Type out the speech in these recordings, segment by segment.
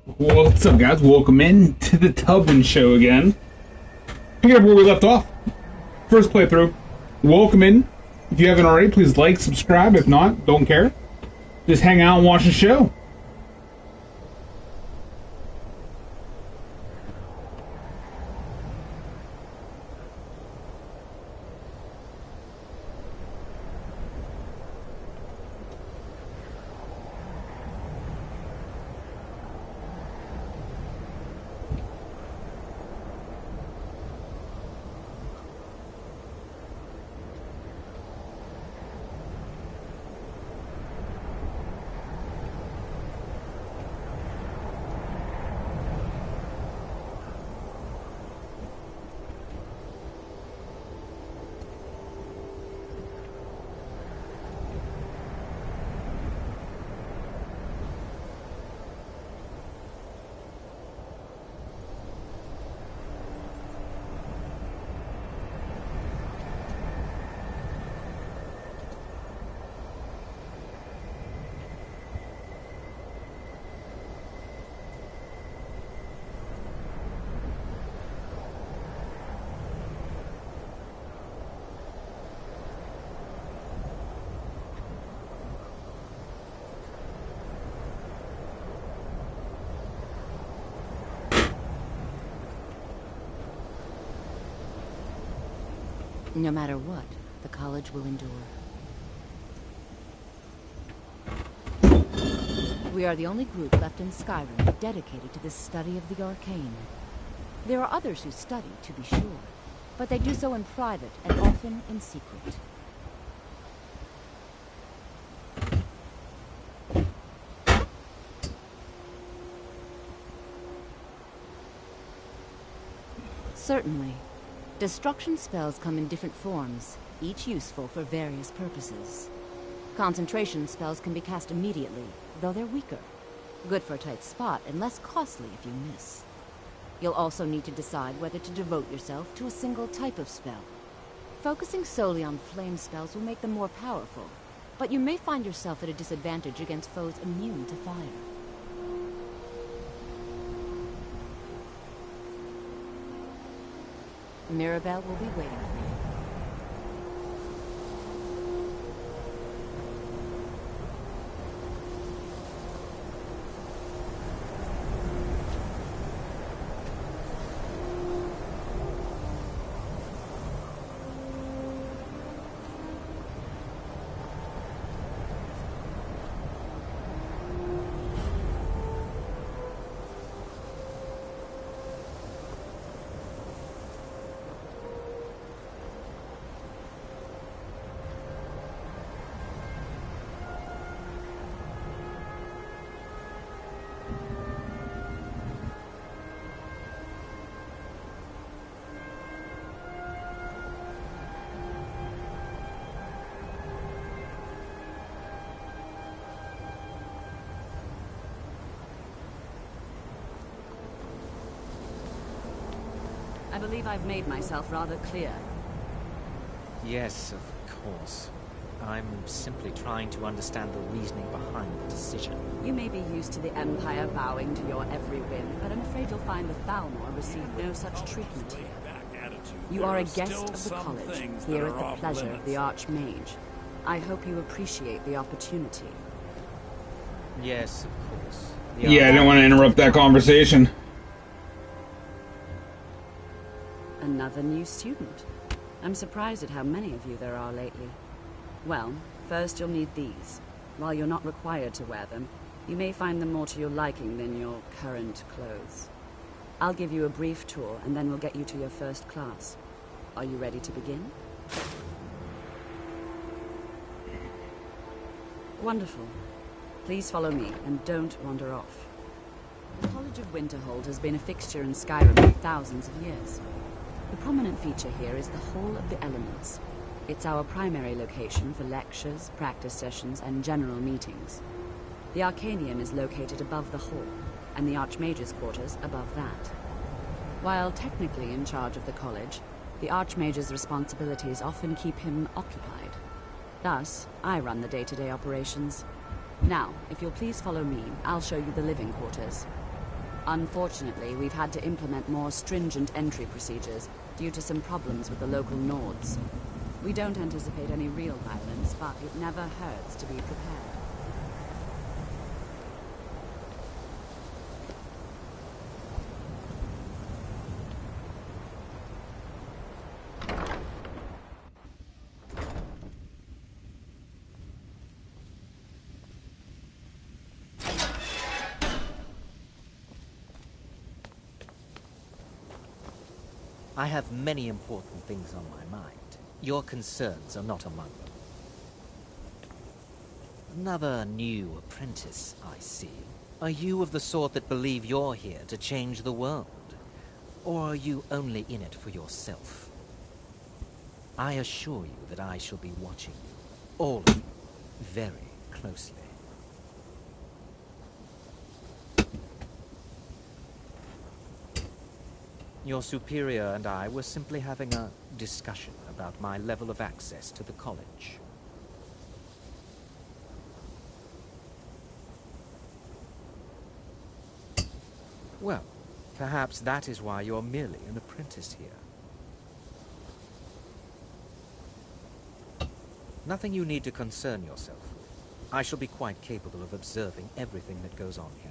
What's up, guys? Welcome in to the Tubman Show again. Picking up where we left off. First playthrough. Welcome in. If you haven't already, please like, subscribe. If not, don't care. Just hang out and watch the show. No matter what, the college will endure. We are the only group left in Skyrim dedicated to the study of the arcane. There are others who study, to be sure, but they do so in private and often in secret. Certainly. Destruction spells come in different forms, each useful for various purposes. Concentration spells can be cast immediately, though they're weaker. Good for a tight spot and less costly if you miss. You'll also need to decide whether to devote yourself to a single type of spell. Focusing solely on flame spells will make them more powerful, but you may find yourself at a disadvantage against foes immune to fire. Mirabelle will be waiting for you. I believe I've made myself rather clear. Yes, of course. I'm simply trying to understand the reasoning behind the decision. You may be used to the Empire bowing to your every whim, but I'm afraid you'll find the Thalmor receive no such treatment here. You are a guest of the college, here at the pleasure of the Archmage. I hope you appreciate the opportunity. Yes, of course. Yeah, I didn't want to interrupt that conversation. Another new student. I'm surprised at how many of you there are lately. Well, first you'll need these. While you're not required to wear them, you may find them more to your liking than your current clothes. I'll give you a brief tour, and then we'll get you to your first class. Are you ready to begin? Wonderful. Please follow me, and don't wander off. The College of Winterhold has been a fixture in Skyrim for thousands of years. The prominent feature here is the Hall of the Elements. It's our primary location for lectures, practice sessions, and general meetings. The Arcanium is located above the hall, and the Archmage's quarters above that. While technically in charge of the college, the Archmage's responsibilities often keep him occupied. Thus, I run the day-to-day operations. Now, if you'll please follow me, I'll show you the living quarters. Unfortunately, we've had to implement more stringent entry procedures due to some problems with the local Nords. We don't anticipate any real violence, but it never hurts to be prepared. I have many important things on my mind. Your concerns are not among them. Another new apprentice, I see. Are you of the sort that believe you're here to change the world? Or are you only in it for yourself? I assure you that I shall be watching you, all of you, very closely. Your superior and I were simply having a discussion about my level of access to the college. Well, perhaps that is why you're merely an apprentice here. Nothing you need to concern yourself with. I shall be quite capable of observing everything that goes on here.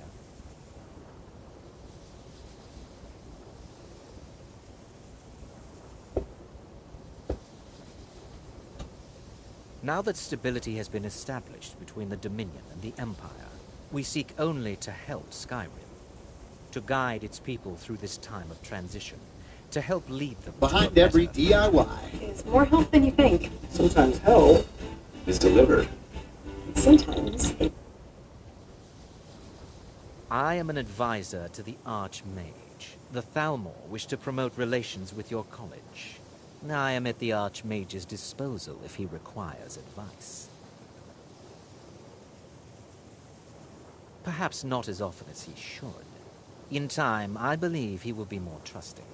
Now that stability has been established between the Dominion and the Empire, we seek only to help Skyrim, to guide its people through this time of transition, to help lead them Behind every DIY is more help than you think. sometimes help is delivered. Sometimes I am an advisor to the Archmage. The Thalmor wish to promote relations with your college. I am at the Archmage's disposal if he requires advice. Perhaps not as often as he should. In time, I believe he will be more trusting.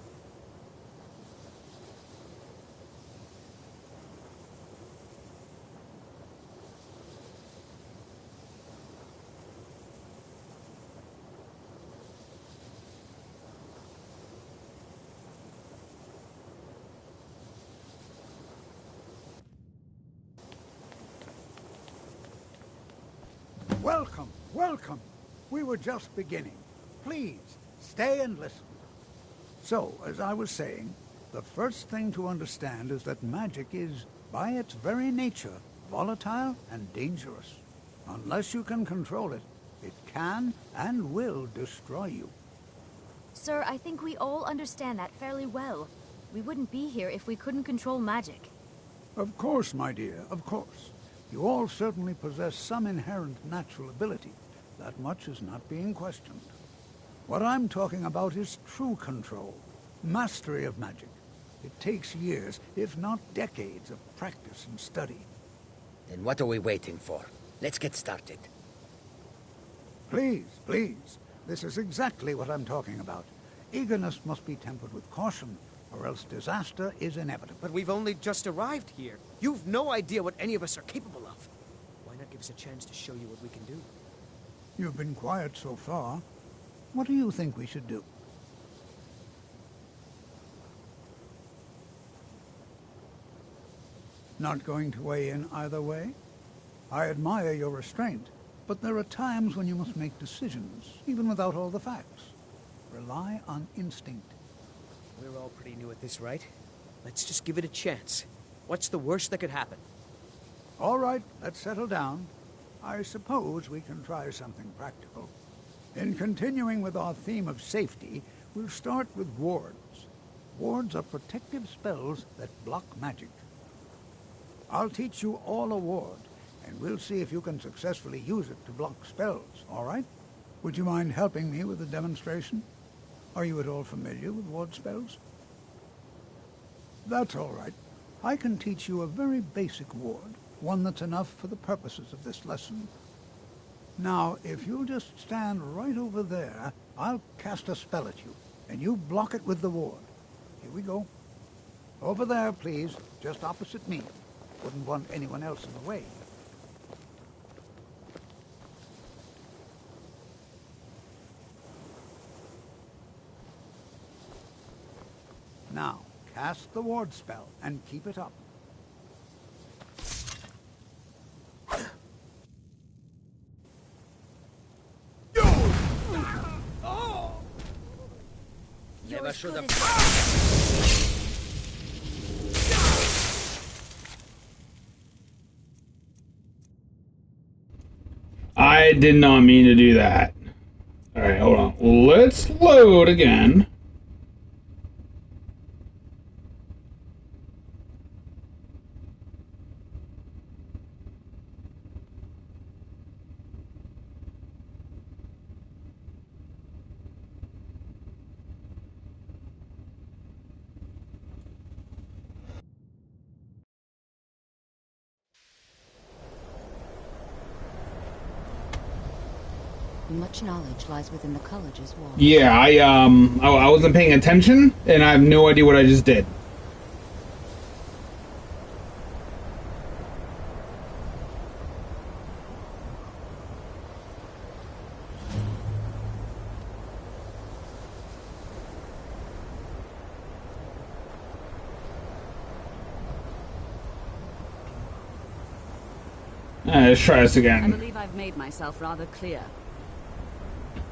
Welcome, welcome. We were just beginning. Please, stay and listen. So, as I was saying, the first thing to understand is that magic is, by its very nature, volatile and dangerous. Unless you can control it, it can and will destroy you. Sir, I think we all understand that fairly well. We wouldn't be here if we couldn't control magic. Of course, my dear, of course. You all certainly possess some inherent natural ability. That much is not being questioned. What I'm talking about is true control, mastery of magic. It takes years, if not decades, of practice and study. Then what are we waiting for? Let's get started. Please, please. This is exactly what I'm talking about. Eagerness must be tempered with caution, or else disaster is inevitable. But we've only just arrived here. You've no idea what any of us are capable of. Why not give us a chance to show you what we can do? You've been quiet so far. What do you think we should do? Not going to weigh in either way? I admire your restraint, but there are times when you must make decisions, even without all the facts. Rely on instinct. We're all pretty new at this, right? Let's just give it a chance. What's the worst that could happen? All right, let's settle down. I suppose we can try something practical. In continuing with our theme of safety, we'll start with wards. Wards are protective spells that block magic. I'll teach you all a ward, and we'll see if you can successfully use it to block spells, all right? Would you mind helping me with the demonstration? Are you at all familiar with ward spells? That's all right. I can teach you a very basic ward, one that's enough for the purposes of this lesson. Now, if you'll just stand right over there, I'll cast a spell at you, and you block it with the ward. Here we go. Over there, please, just opposite me. Wouldn't want anyone else in the way. Now, cast the ward spell and keep it up. Never should have. I did not mean to do that. Alright, hold on. Let's load again. Much knowledge lies within the college's walls. Yeah, I wasn't paying attention, and I have no idea what I just did. Let's try this I again. believe I've made myself rather clear.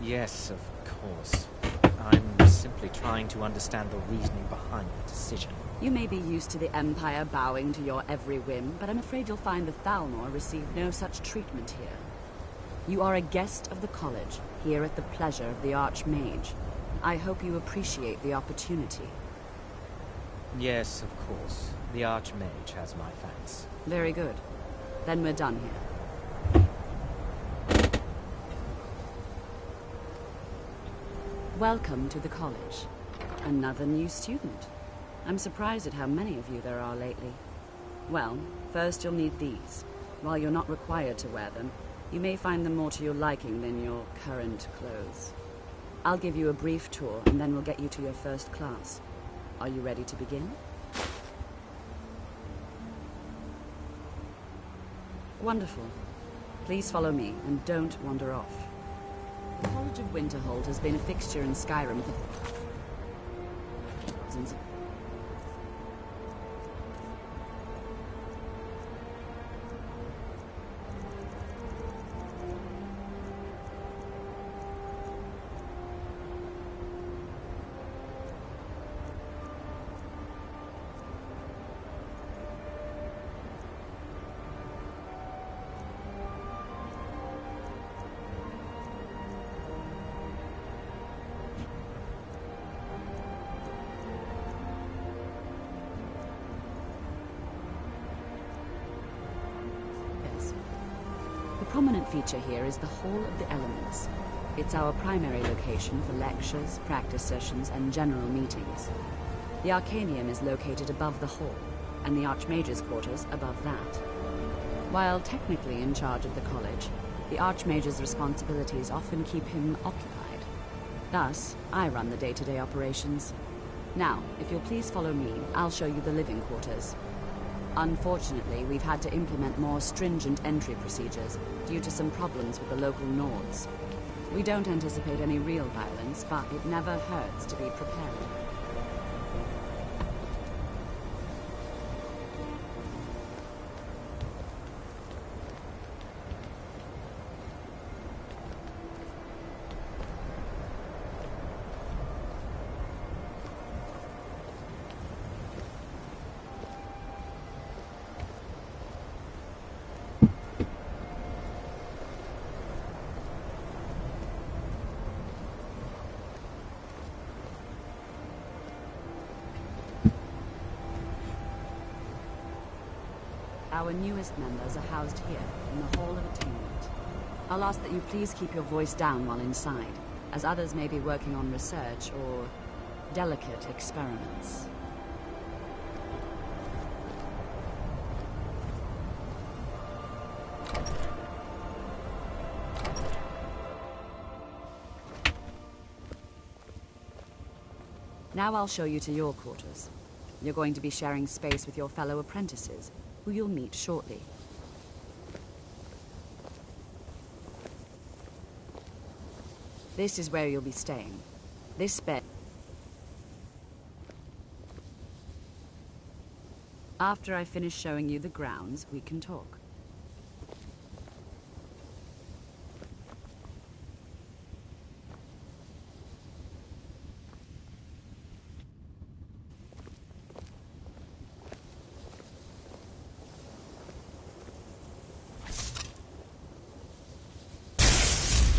Yes, of course. I'm simply trying to understand the reasoning behind the decision. You may be used to the Empire bowing to your every whim, but I'm afraid you'll find the Thalmor receive no such treatment here. You are a guest of the college, here at the pleasure of the Archmage. I hope you appreciate the opportunity. Yes, of course. The Archmage has my thanks. Very good. Then we're done here. Welcome to the college. Another new student. I'm surprised at how many of you there are lately. Well, first you'll need these. While you're not required to wear them, you may find them more to your liking than your current clothes. I'll give you a brief tour, and then we'll get you to your first class. Are you ready to begin? Wonderful. Please follow me, and don't wander off. The College of Winterhold has been a fixture in Skyrim for thousands of The prominent feature here is the Hall of the Elements. It's our primary location for lectures, practice sessions, and general meetings. The Arcanium is located above the hall, and the Archmage's quarters above that. While technically in charge of the college, the Archmage's responsibilities often keep him occupied. Thus, I run the day-to-day operations. Now, if you'll please follow me, I'll show you the living quarters. Unfortunately, we've had to implement more stringent entry procedures due to some problems with the local Nords. We don't anticipate any real violence, but it never hurts to be prepared. Our newest members are housed here, in the Hall of Attainment. I'll ask that you please keep your voice down while inside, as others may be working on research or delicate experiments. Now I'll show you to your quarters. You're going to be sharing space with your fellow apprentices, who you'll meet shortly. This is where you'll be staying. This bed After I finish showing you the grounds, we can talk.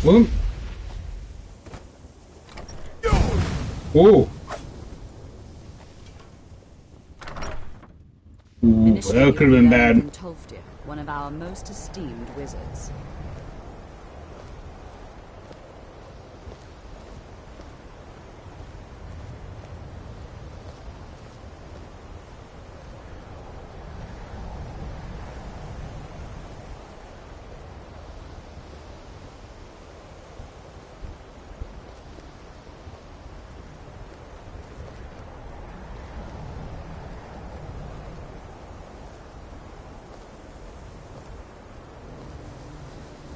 Whoa. Whoa. Ooh, that could have been bad. From Tolfdir, one of our most esteemed wizards.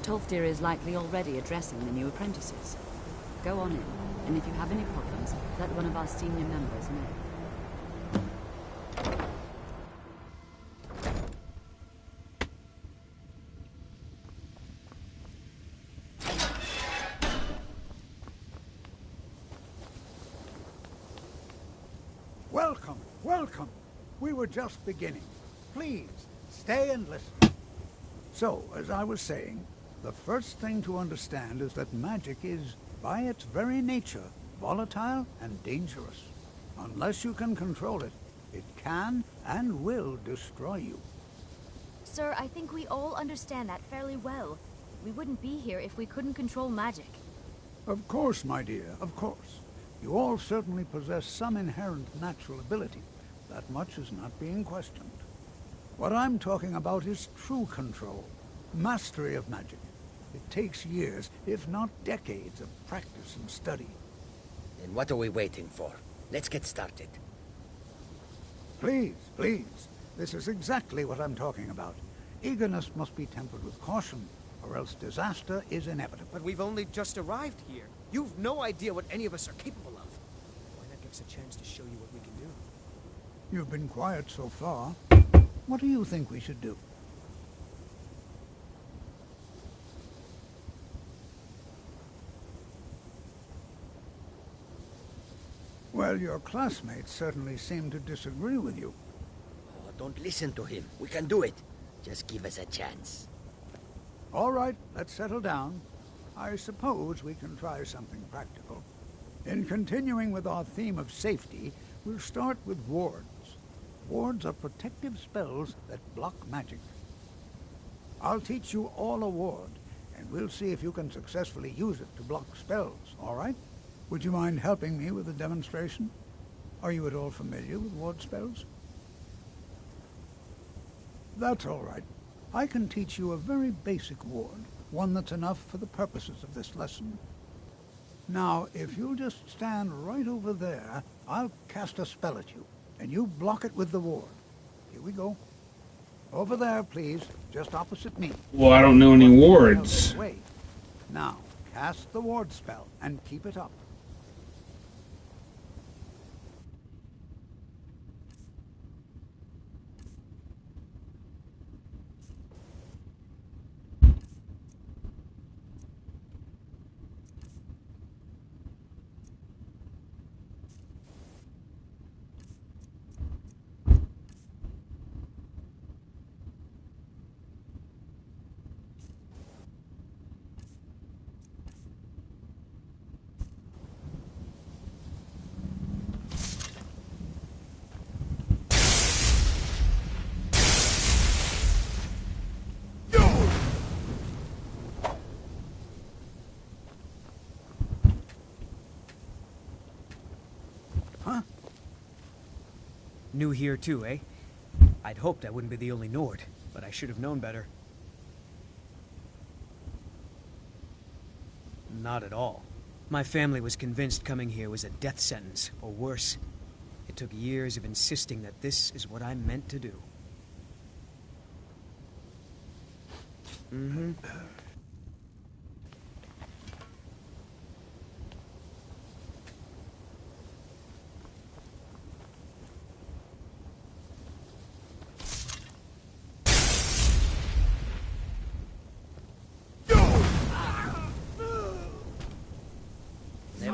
Tolfdir is likely already addressing the new apprentices. Go on in, and if you have any problems, let one of our senior members know. Welcome, welcome. We were just beginning. Please, stay and listen. So, as I was saying, the first thing to understand is that magic is, by its very nature, volatile and dangerous. Unless you can control it, it can and will destroy you. Sir, I think we all understand that fairly well. We wouldn't be here if we couldn't control magic. Of course, my dear, of course. You all certainly possess some inherent natural ability. That much is not being questioned. What I'm talking about is true control, mastery of magic. It takes years, if not decades, of practice and study. Then what are we waiting for? Let's get started. Please, please. This is exactly what I'm talking about. Eagerness must be tempered with caution, or else disaster is inevitable. But we've only just arrived here. You've no idea what any of us are capable of. Why not give us a chance to show you what we can do? You've been quiet so far. What do you think we should do? Well, your classmates certainly seem to disagree with you. Oh, don't listen to him. We can do it. Just give us a chance. All right, let's settle down. I suppose we can try something practical. In continuing with our theme of safety, we'll start with wards. Wards are protective spells that block magic. I'll teach you all a ward, and we'll see if you can successfully use it to block spells, all right? Would you mind helping me with a demonstration? Are you at all familiar with ward spells? That's all right. I can teach you a very basic ward, one that's enough for the purposes of this lesson. Now, if you'll just stand right over there, I'll cast a spell at you, and you block it with the ward. Here we go. Over there, please, just opposite me. Well, I don't know any wards. Wait. Now, cast the ward spell, and keep it up. New here too, eh? I'd hoped I wouldn't be the only Nord, but I should have known better. Not at all. My family was convinced coming here was a death sentence, or worse. It took years of insisting that this is what I'm meant to do. Mm-hmm.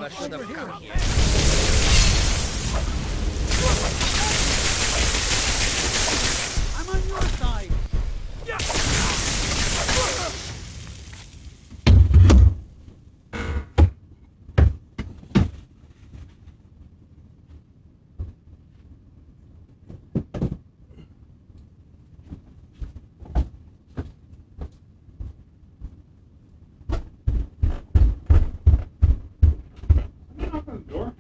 never should have come here. I'm on your side. Open the door.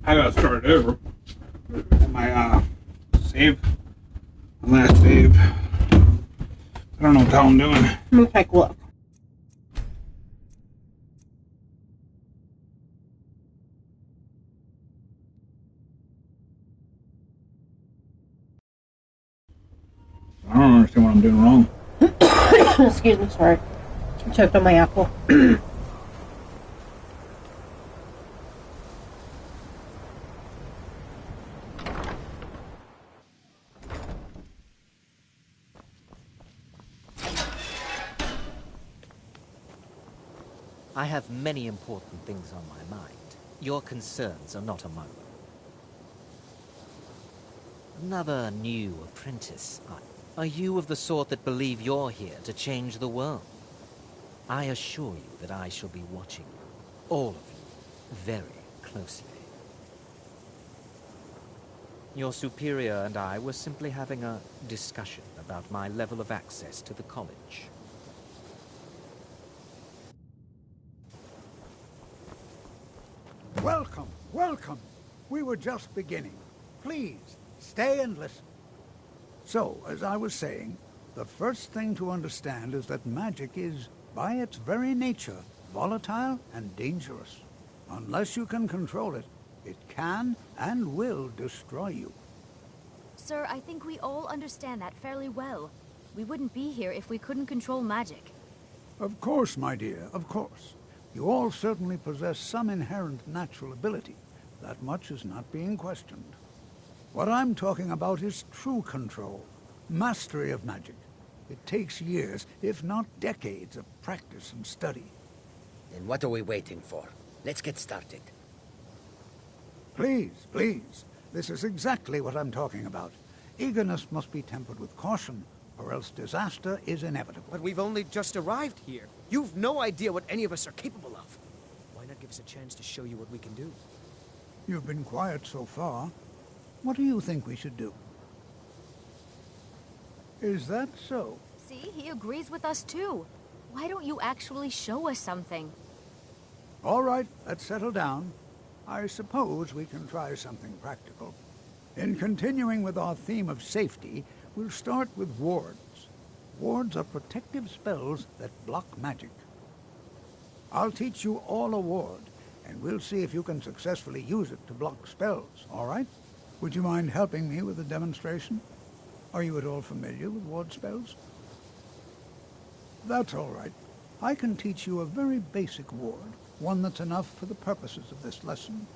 I gotta start it over. My save. My last save. I don't know what the hell I'm doing. I'm gonna take a look. I don't understand what I'm doing wrong. Excuse me, sorry. I choked on my apple. I have many important things on my mind. Your concerns are not among them. Another new apprentice. Are you of the sort that believe you're here to change the world? I assure you that I shall be watching you, all of you, very closely. Your superior and I were simply having a discussion about my level of access to the college. Welcome, welcome. We were just beginning. Please, stay and listen. So, as I was saying, the first thing to understand is that magic is, by its very nature, volatile and dangerous. Unless you can control it, it can and will destroy you. Sir, I think we all understand that fairly well. We wouldn't be here if we couldn't control magic. Of course, my dear, of course. You all certainly possess some inherent natural ability. That much is not being questioned. What I'm talking about is true control, mastery of magic. It takes years, if not decades, of practice and study. Then what are we waiting for? Let's get started. Please, please. This is exactly what I'm talking about. Eagerness must be tempered with caution, or else disaster is inevitable. But we've only just arrived here. You've no idea what any of us are capable of. Why not give us a chance to show you what we can do? You've been quiet so far. What do you think we should do? Is that so? See, he agrees with us too. Why don't you actually show us something? All right, let's settle down. I suppose we can try something practical. In continuing with our theme of safety, we'll start with wards. Wards are protective spells that block magic. I'll teach you all a ward, and we'll see if you can successfully use it to block spells, all right? Would you mind helping me with the demonstration? Are you at all familiar with ward spells? That's all right. I can teach you a very basic ward, one that's enough for the purposes of this lesson.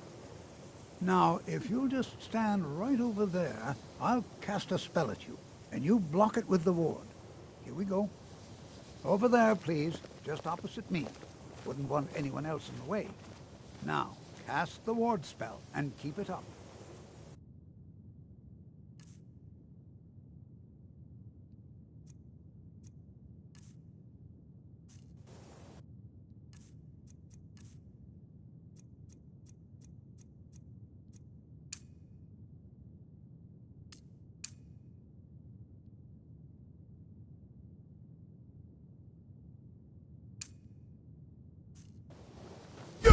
Now, if you'll just stand right over there, I'll cast a spell at you, and you block it with the ward. Here we go. Over there, please. just opposite me. Wouldn't want anyone else in the way. Now, cast the ward spell and keep it up. You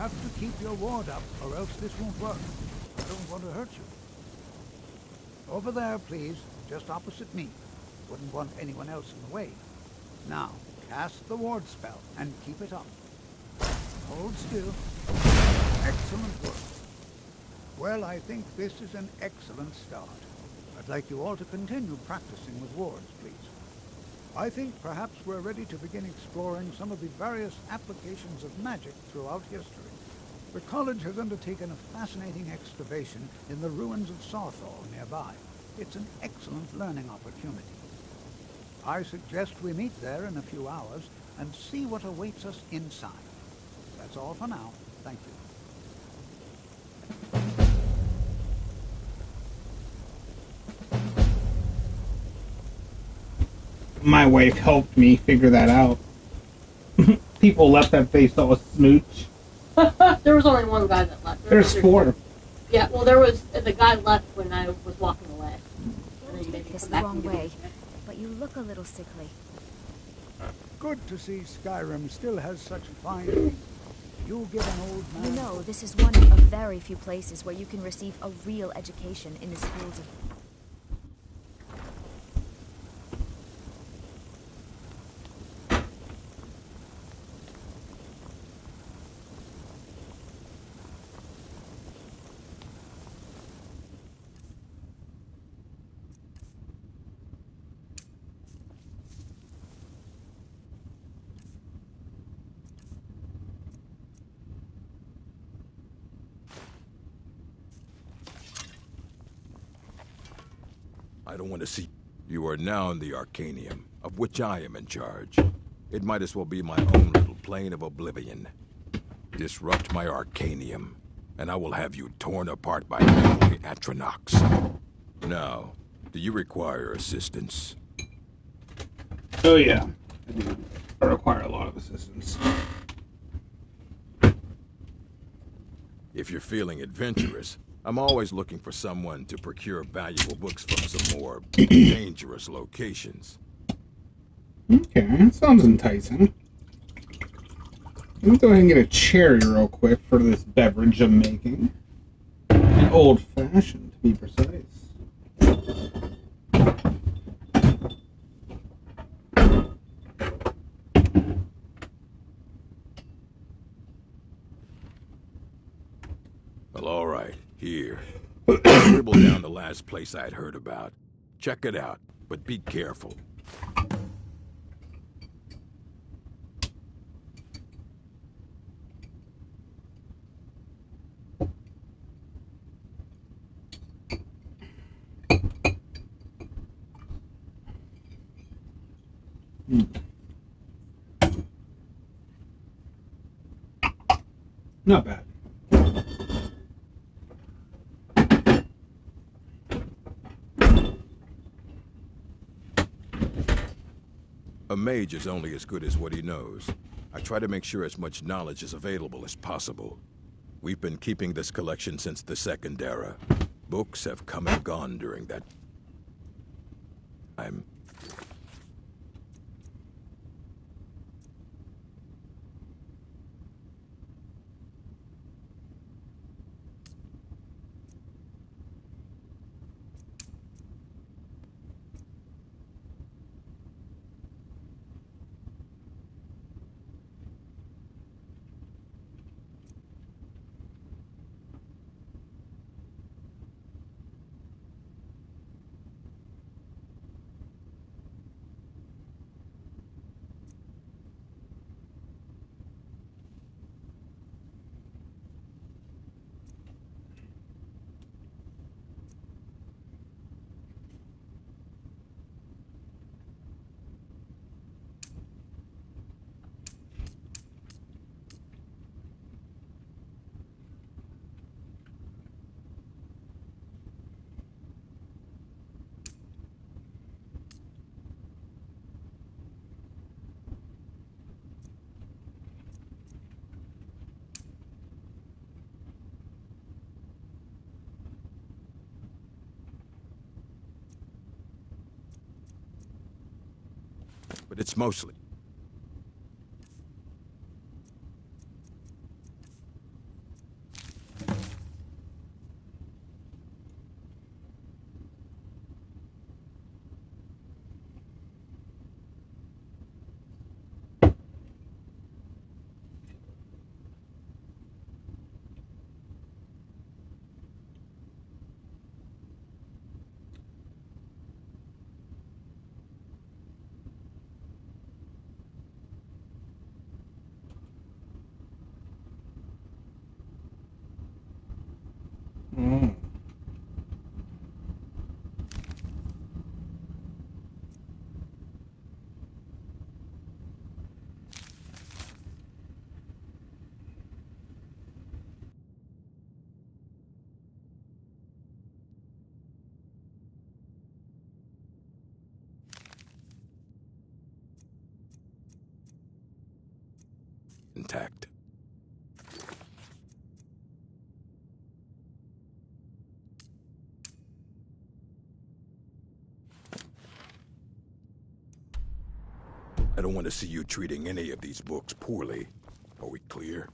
have to keep your ward up, or else this won't work. I don't want to hurt you. Over there, please, just opposite me. Wouldn't want anyone else in the way. Now, cast the ward spell and keep it up. Hold still. Excellent work. Well, I think this is an excellent start. I'd like you all to continue practicing with wards, please. I think perhaps we're ready to begin exploring some of the various applications of magic throughout history. The college has undertaken a fascinating excavation in the ruins of Sawthall nearby. It's an excellent learning opportunity. I suggest we meet there in a few hours and see what awaits us inside. That's all for now. Thank you. My wife helped me figure that out. People left that they saw a smooch. There was only one guy that left. There's four. Yeah, well, there was the guy left when I was walking away. Don't take this the wrong way, but you look a little sickly. Good to see Skyrim still has such fine... You'll get an old man... You know, this is one of very few places where you can receive a real education in the schools of... I don't want to see... You are now in the Arcanium, of which I am in charge. It might as well be my own little plane of oblivion. Disrupt my Arcanium, and I will have you torn apart by angry Atronachs. Now, do you require assistance? Oh yeah, I do. I require a lot of assistance. If you're feeling adventurous, I'm always looking for someone to procure valuable books from some more dangerous locations. Okay, that sounds enticing. Let me go ahead and get a cherry real quick for this beverage I'm making. An old-fashioned, to be precise. Well, all right, here. Scribble down the last place I'd heard about. Check it out, but be careful. Not bad. A mage is only as good as what he knows. I try to make sure as much knowledge is available as possible. We've been keeping this collection since the Second Era. Books have come and gone during that time. but it's mostly... Mm. intact. I don't want to see you treating any of these books poorly. Are we clear?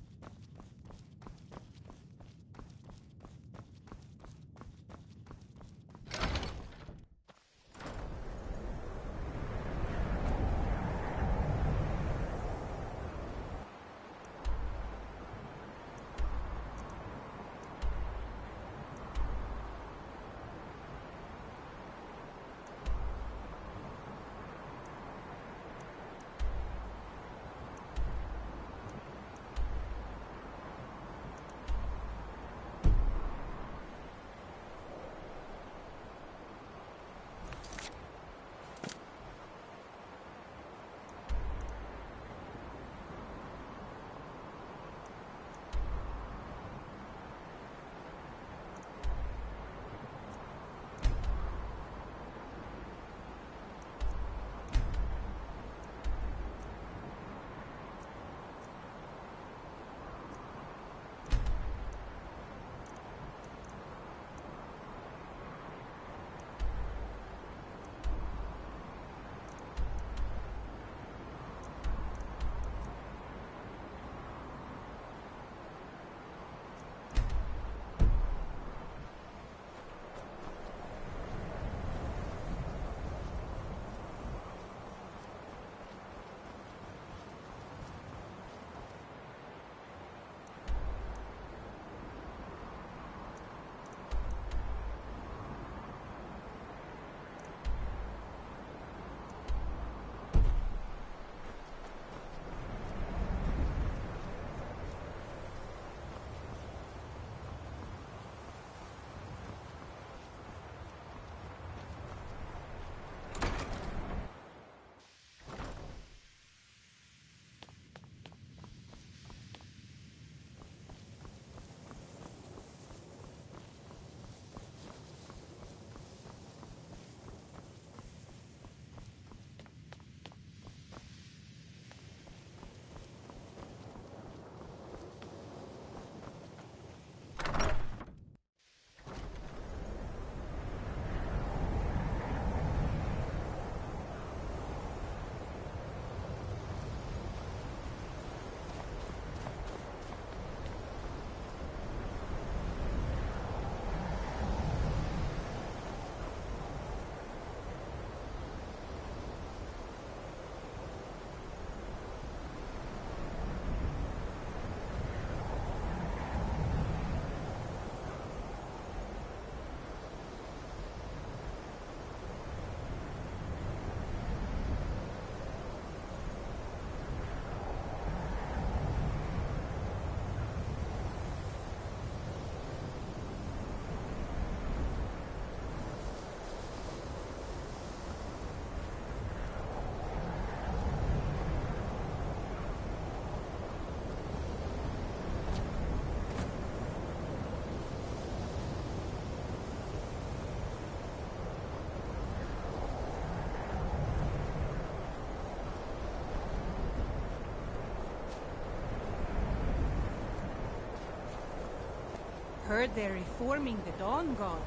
Heard they're reforming the Dawn God.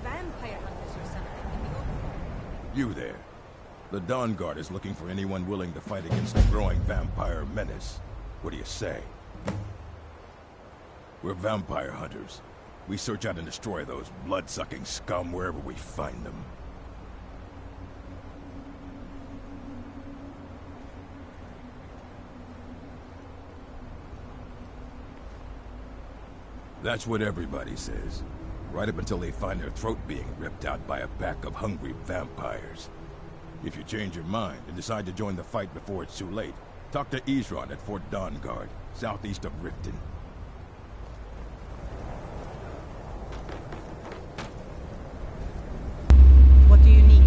Vampire hunters or something in the open. You there. The Dawn Guard is looking for anyone willing to fight against the growing vampire menace. What do you say? We're vampire hunters. We search out and destroy those blood-sucking scum wherever we find them. That's what everybody says. Right up until they find their throat being ripped out by a pack of hungry vampires. If you change your mind and decide to join the fight before it's too late, talk to Isran at Fort Dawn Guard, southeast of Riften. What do you need?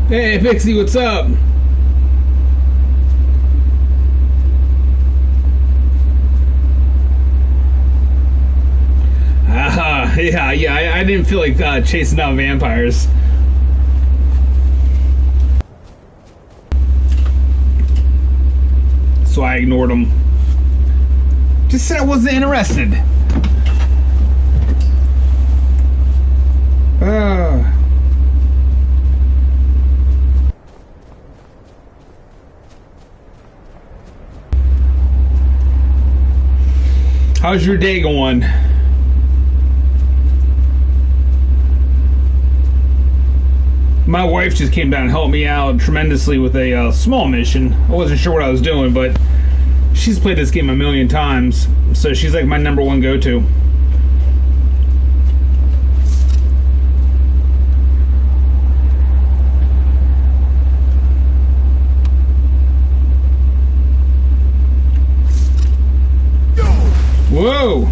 Hey, Pixie, what's up? Yeah, I didn't feel like chasing down vampires. So I ignored them. Just said I wasn't interested. How's your day going? My wife just came down and helped me out tremendously with a small mission. I wasn't sure what I was doing, but she's played this game a million times, so she's like my #1 go-to. Whoa!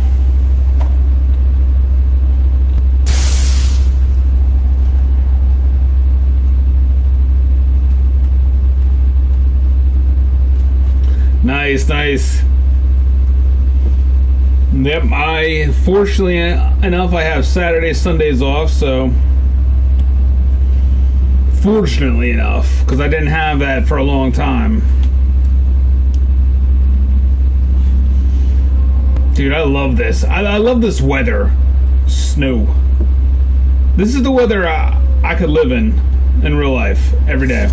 Nice, nice. Yep, fortunately enough, I have Saturdays, Sundays off, so... Fortunately enough, because I didn't have that for a long time. Dude, I love this. I love this weather. Snow. This is the weather I could live in real life, every day.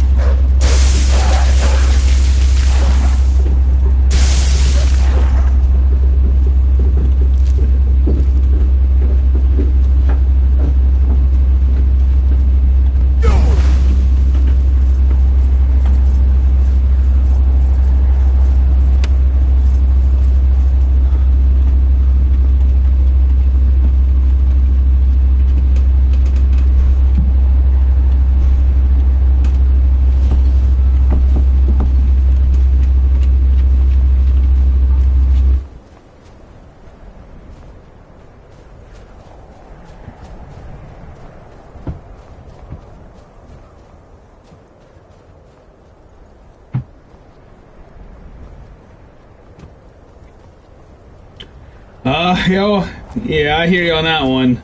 Yeah, I hear you on that one.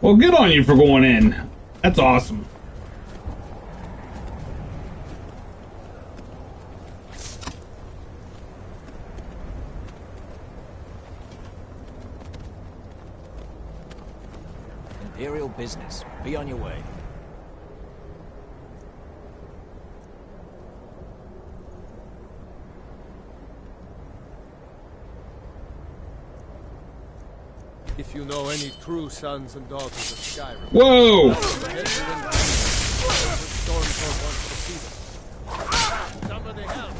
Well, good on you for going in. That's awesome. Imperial business. Be on your way. If you know any true sons and daughters of Skyrim. Whoa! Somebody help!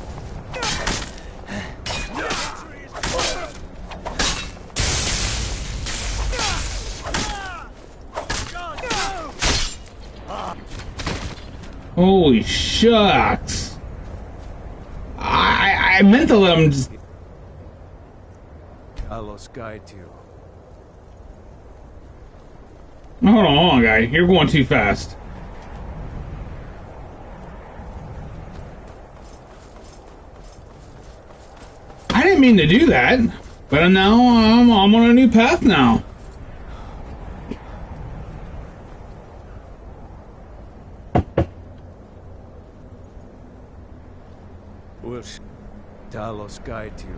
Holy shucks! I meant to let him just... Alos guide you. Hold on, guy. You're going too fast. I didn't mean to do that. But now I'm on a new path now. Will Talos guide you?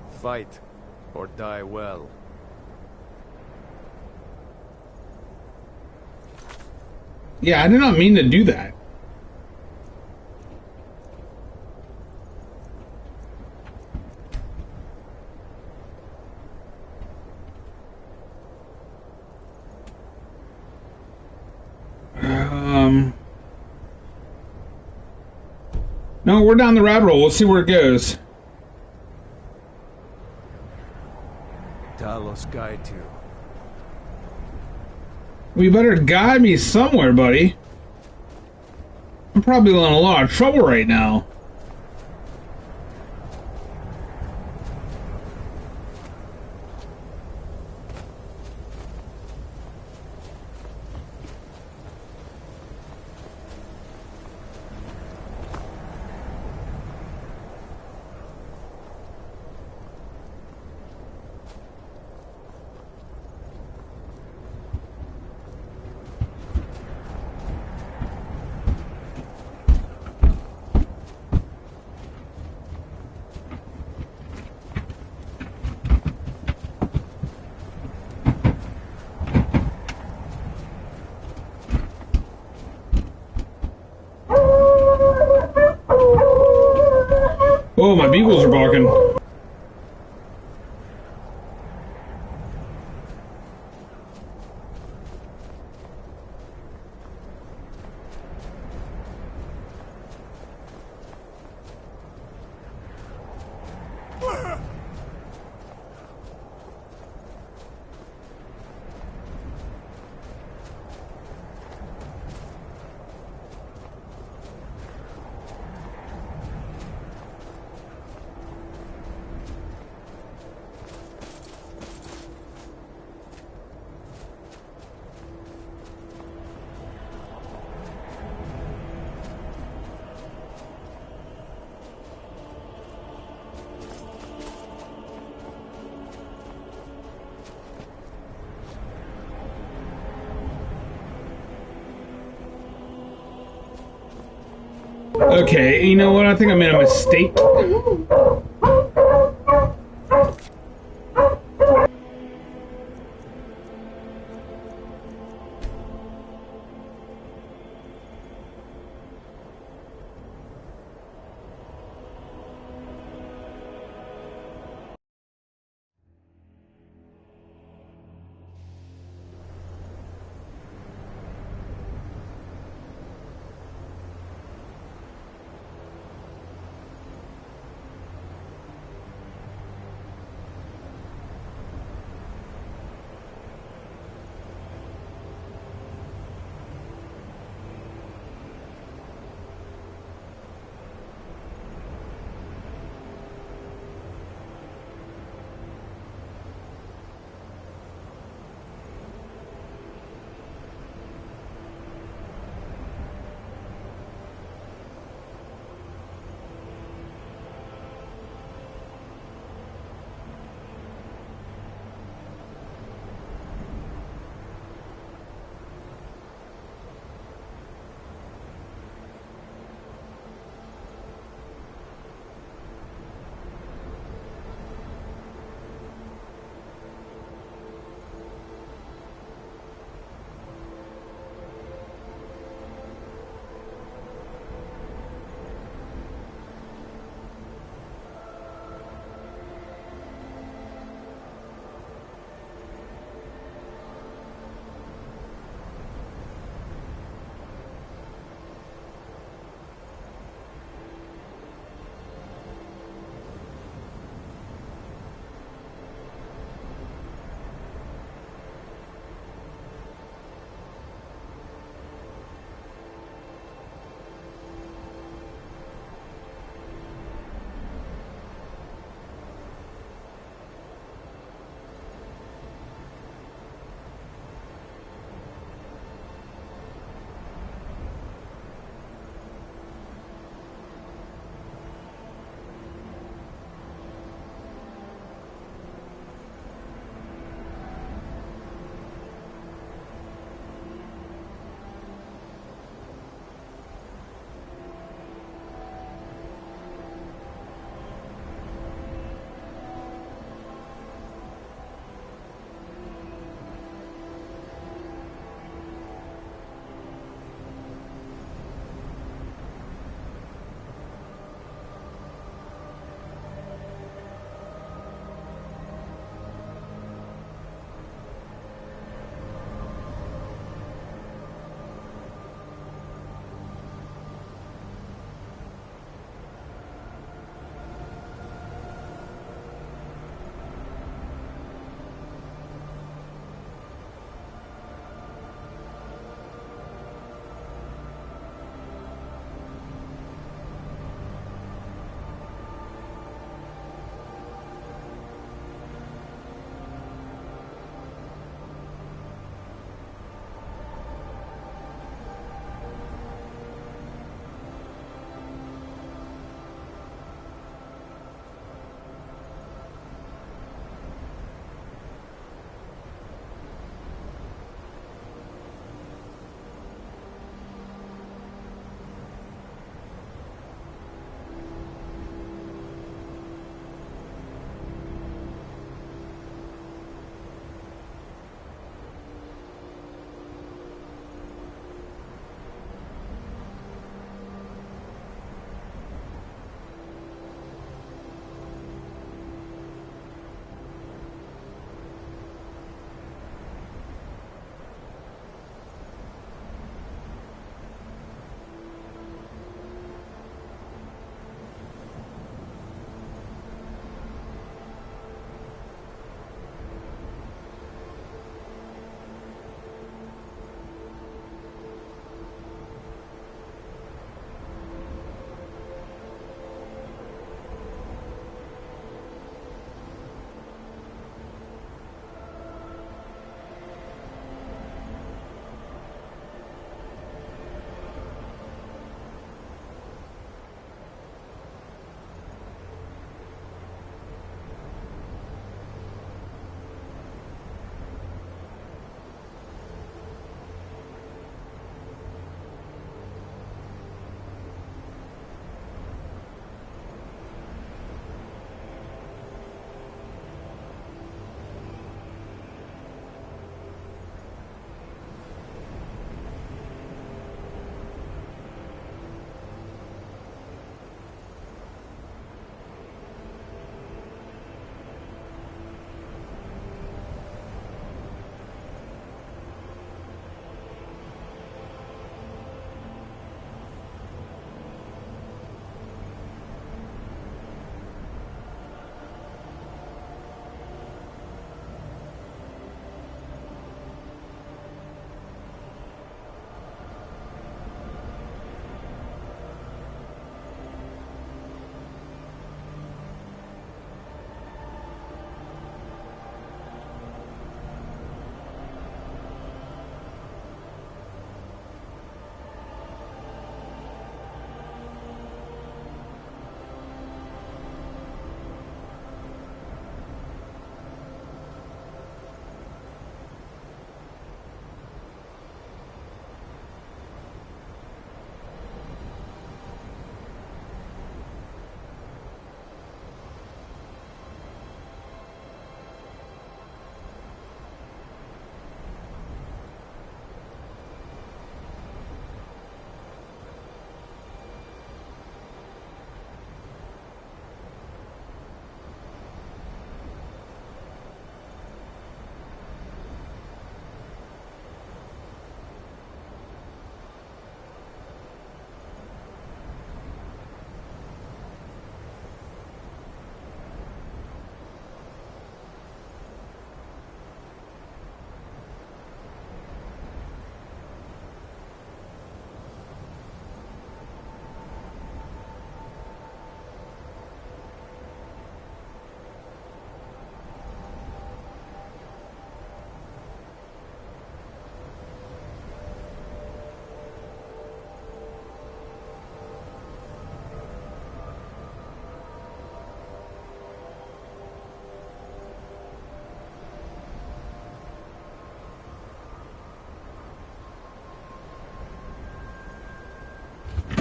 Fight or die well. Yeah, I did not mean to do that. No, we're down the rabbit hole. We'll see where it goes. Talos guide you. Well, you better guide me somewhere, buddy. I'm probably in a lot of trouble right now. Oh, my beagles are barking. Okay, you know what? I think I made a mistake.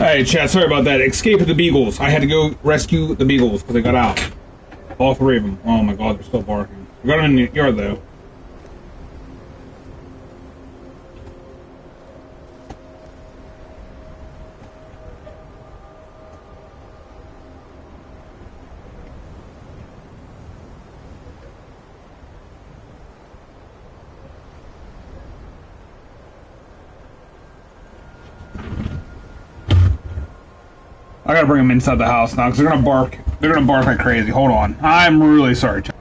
Hey, chat, sorry about that. Escape of the beagles. I had to go rescue the beagles because they got out. All three of them. Oh my god, they're still barking. I got them in the yard, though. I gotta bring them inside the house now because they're gonna bark. They're gonna bark like crazy. Hold on. I'm really sorry, chat.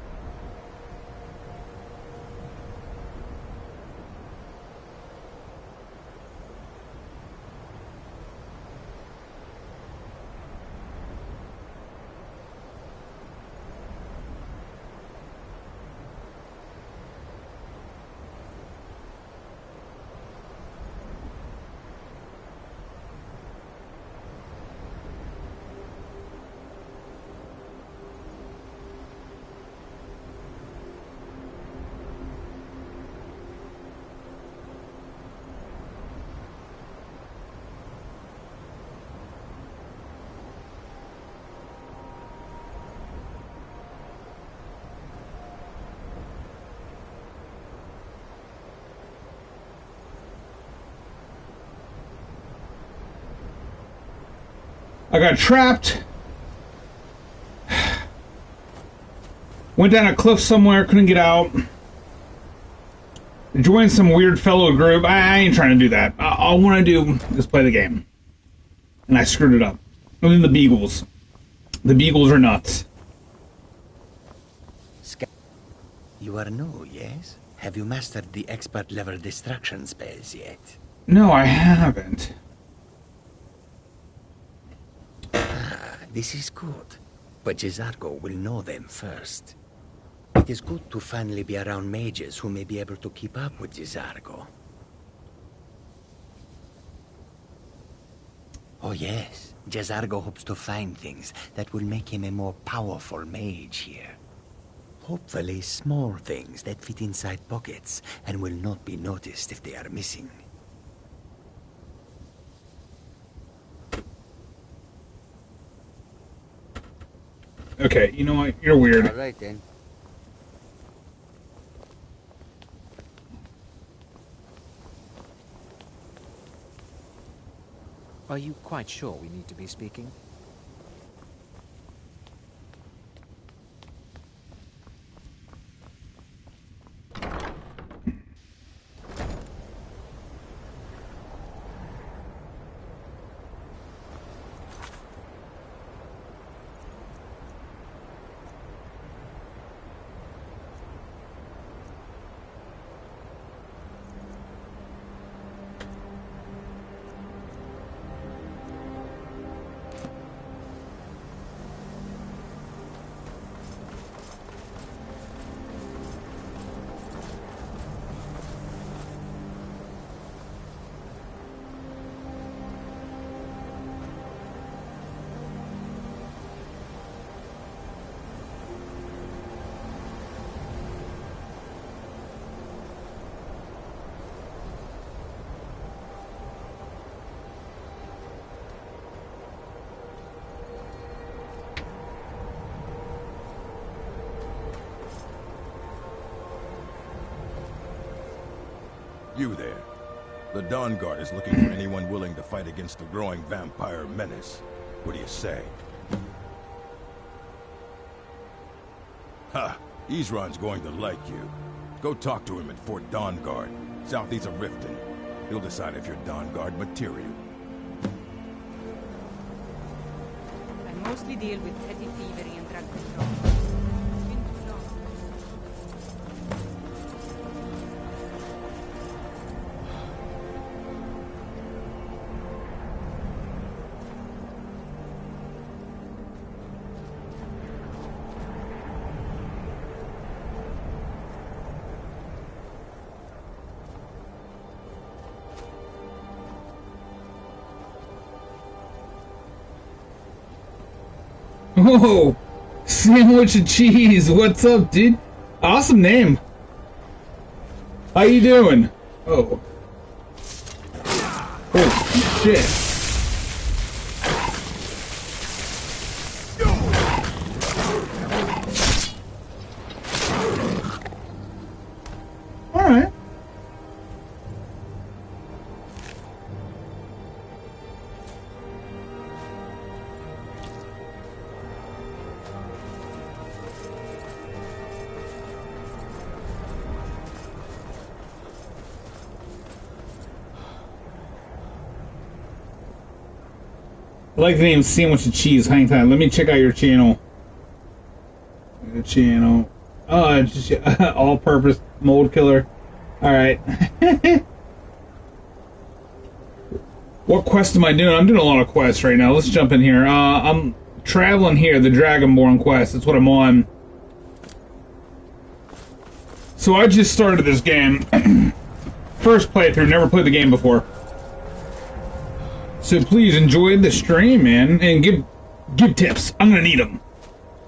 I got trapped. Went down a cliff somewhere, couldn't get out. Joined some weird fellow group. I ain't trying to do that. All I want to do is play the game. And I screwed it up. And then the beagles. The beagles are nuts. You are new, yes? Have you mastered the expert level destruction spells yet? No, I haven't. This is good, but Jezargo will know them first. It is good to finally be around mages who may be able to keep up with Jezargo. Oh yes, Jezargo hopes to find things that will make him a more powerful mage here. Hopefully small things that fit inside pockets and will not be noticed if they are missing. Okay, you know what? You're weird. All right then. Are you quite sure we need to be speaking? You there. The Dawn Guard is looking for anyone willing to fight against the growing vampire menace. What do you say? Ha! Isran's going to like you. Go talk to him at Fort Dawn Guard, southeast of Riften. He'll decide if you're Dawn Guard material. I mostly deal with petty thievery and drug control. Oh, sandwich and cheese. What's up, dude? Awesome name. How you doing? Oh. Holy shit. I like the name Sandwich of Cheese. Hang time. Let me check out your channel. Your channel. Oh, it's just all-purpose mold killer. All right. What quest am I doing? I'm doing a lot of quests right now. Let's jump in here. I'm traveling here, the Dragonborn quest. That's what I'm on. So I just started this game. First playthrough. Never played the game before. So please enjoy the stream, man, and give tips. I'm gonna need them.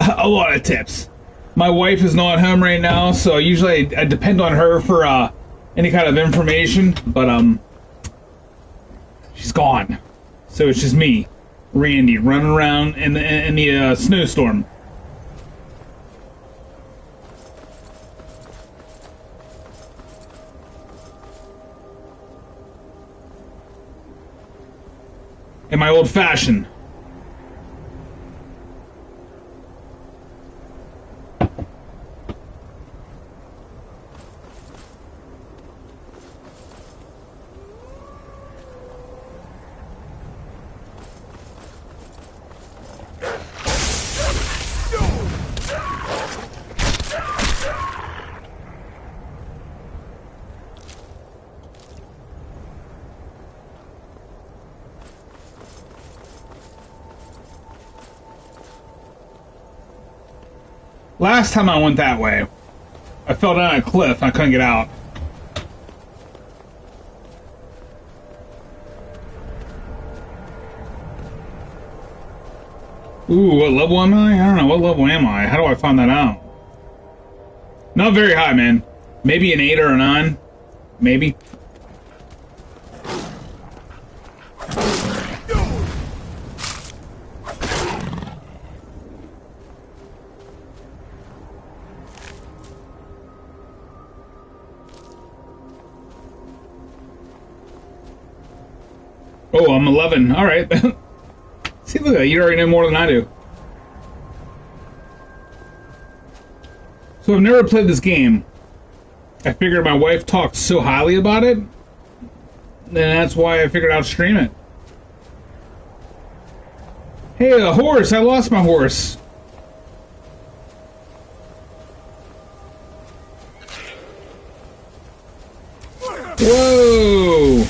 A lot of tips. My wife is not home right now, so usually I depend on her for any kind of information, but she's gone. So it's just me, Randy, running around in the snowstorm. In my old fashion. Last time I went that way, I fell down a cliff and I couldn't get out. Ooh, what level am I? I don't know. What level am I? How do I find that out? Not very high, man. Maybe an 8 or a 9. Maybe. Oh, I'm 11. All right. See, look at that. You already know more than I do. So I've never played this game. I figured my wife talked so highly about it, and that's why I figured I'd stream it. Hey, a horse! I lost my horse. Whoa!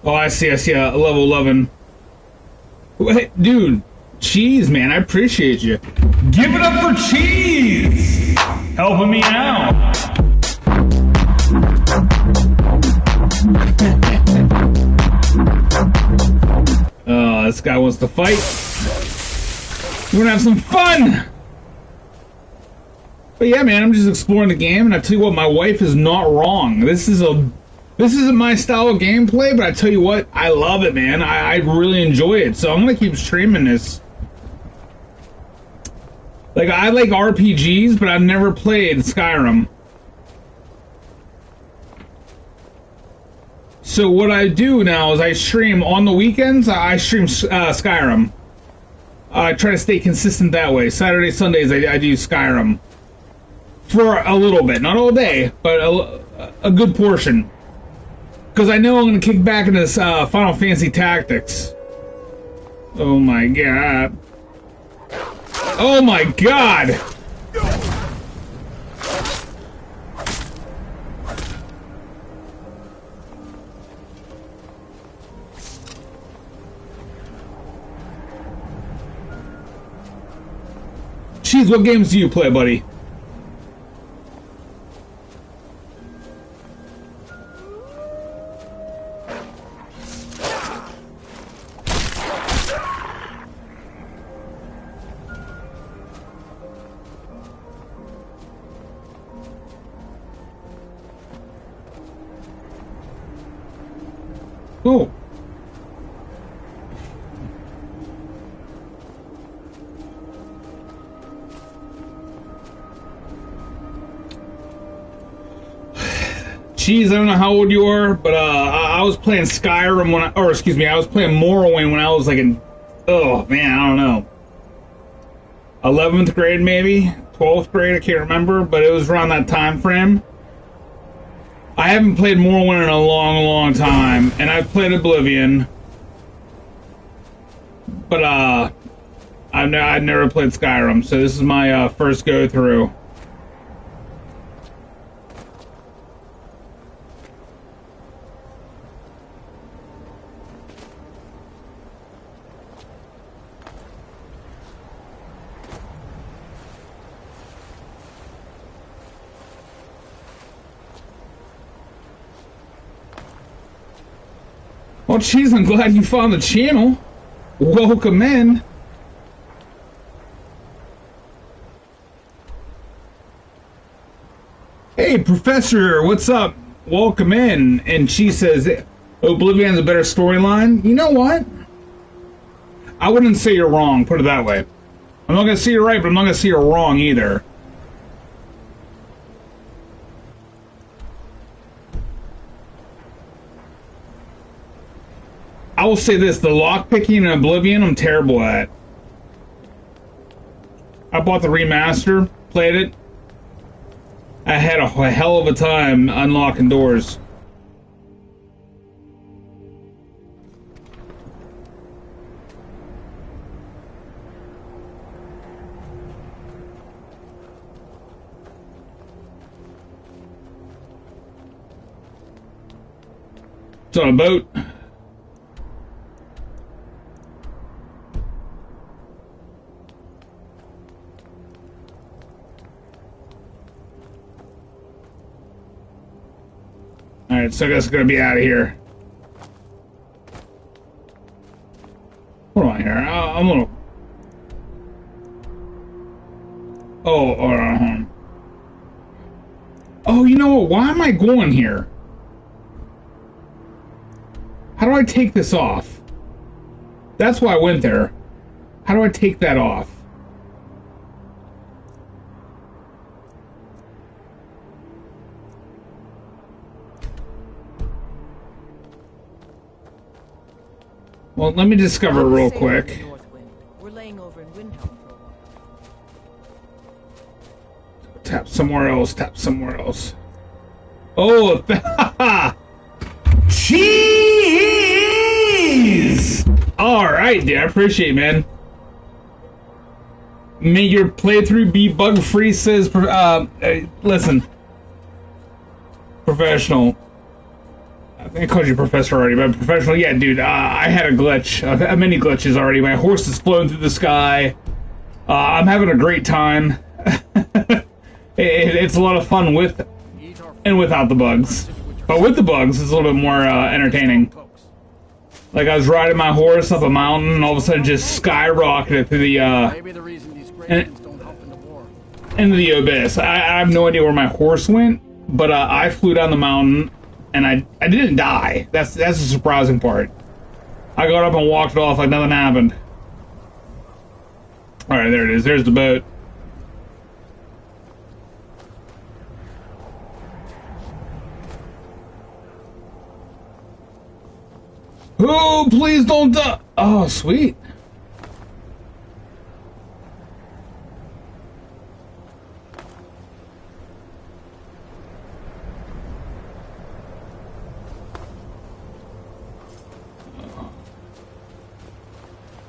Oh, I see, level 11. Wait, dude, Cheese, man, I appreciate you. Give it up for Cheese! Helping me out. Oh, this guy wants to fight. We're gonna have some fun! But yeah, man, I'm just exploring the game, and I tell you what, my wife is not wrong. This isn't my style of gameplay, but I tell you what, I love it, man. I really enjoy it, so I'm gonna keep streaming this. Like, I like RPGs, but I've never played Skyrim. So what I do now is I stream on the weekends. I stream Skyrim. I try to stay consistent that way. Saturday, Sundays, I do Skyrim for a little bit, not all day, but a good portion. Because I know I'm going to kick back into this Final Fantasy Tactics. Oh my god. Oh my god! Jeez, what games do you play, buddy? Oh, Cheese, I don't know how old you are, but I was playing Skyrim when I was playing Morrowind when I was like in, oh man, I don't know, 11th grade maybe, 12th grade, I can't remember, but it was around that time frame. I haven't played Morrowind in a long, long time, and I've played Oblivion, but I've never played Skyrim, so this is my first go through. Well, geez, I'm glad you found the channel. Welcome in. Hey, Professor, what's up? Welcome in. And she says, Oblivion's a better storyline. You know what? I wouldn't say you're wrong, put it that way. I'm not going to say you're right, but I'm not going to say you're wrong either. I will say this, the lockpicking in Oblivion, I'm terrible at. I bought the remaster, played it. I had a hell of a time unlocking doors. It's on a boat. Alright, so I guess I'm gonna be out of here. Hold on here. I'm gonna. Oh, oh, you know what? Why am I going here? How do I take this off? That's why I went there. How do I take that off? Well, let me discover real quick. We're laying over in Windhelm for a while. Tap somewhere else. Tap somewhere else. Oh, cheese! All right, dude. I appreciate it, man. May your playthrough be bug-free, says. Listen, professional. I think I called you professor already, but professional, yeah, dude, I had a glitch, many glitches already. My horse is flown through the sky. I'm having a great time. It's a lot of fun with and without the bugs. But with the bugs, it's a little bit more entertaining. Like, I was riding my horse up a mountain, and all of a sudden just skyrocketed through the, into the abyss. I have no idea where my horse went, but I flew down the mountain. And I didn't die. That's the surprising part. I got up and walked off like nothing happened. Alright, there it is. There's the boat. Oh, please don't die. Oh, sweet.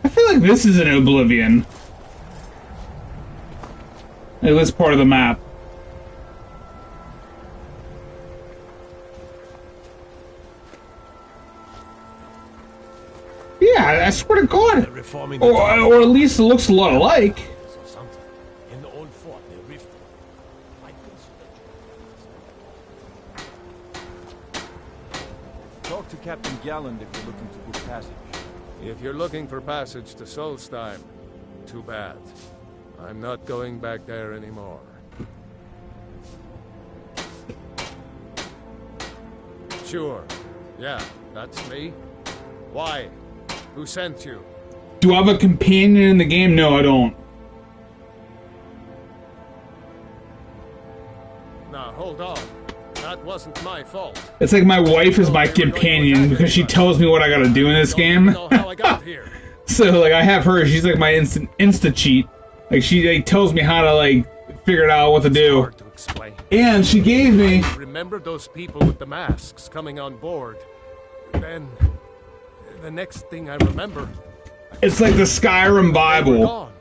I feel like this is an Oblivion. Like this part of the map. Yeah, I swear to God. Or at least it looks a lot alike. In the old fort near Rift. Talk to Captain Galland if you're looking to book passage. If you're looking for passage to Solstheim, too bad. I'm not going back there anymore. Sure. Yeah, that's me. Why? Who sent you? Do I have a companion in the game? No, I don't. Now, hold on. That wasn't my fault. It's like my wife is my companion because she tells me what I gotta do in this game. How I got here. So, like, I have her, she's like my insta cheat. Like, she like tells me how to, like, figure it out what to do. Hard to explain. And she gave me... I remember those people with the masks coming on board. Then, the next thing I remember... It's like the Skyrim Bible.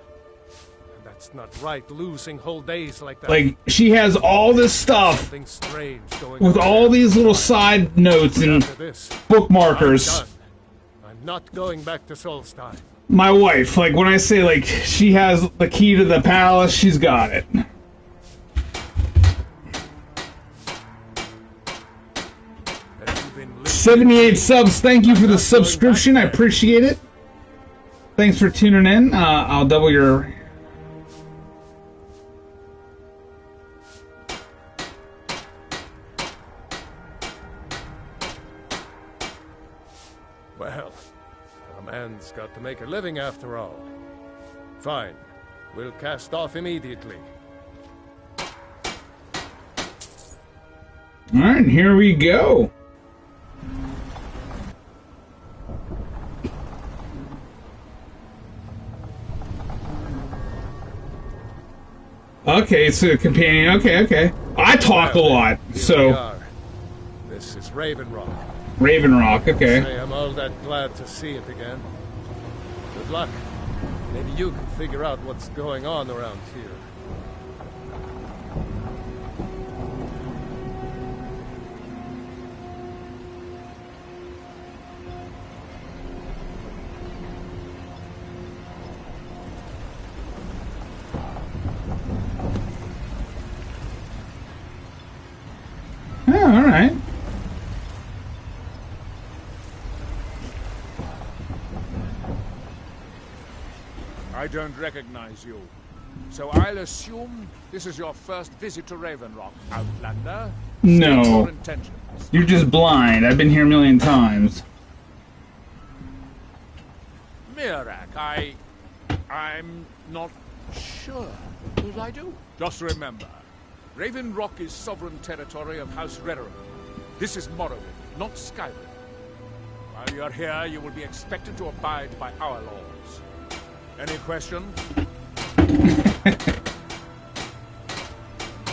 That's not right, losing whole days like that. Like, she has all this stuff Something strange going with on. all these little side notes and bookmarkers. I'm not going back to Solstheim. My wife, like, when I say, like, she has the key to the palace, she's got it. $78 subs, thank you for the subscription, I appreciate it. Thanks for tuning in. I'll double your... Well, a man's got to make a living after all. Fine. We'll cast off immediately. Alright, here we go. Okay, so companion. Okay. I talk a lot, so... This is Raven Rock. Raven Rock, okay. Say I'm all that glad to see it again. Good luck. Maybe you can figure out what's going on around here. Oh, alright. I don't recognize you. So I'll assume this is your first visit to Raven Rock, Outlander? No. State your intentions. You're just blind. I've been here a million times. Mirak, I'm not sure. What I do? Just remember, Raven Rock is sovereign territory of House Redoran. This is Morrowind, not Skyrim. While you're here, you will be expected to abide by our laws. Any questions?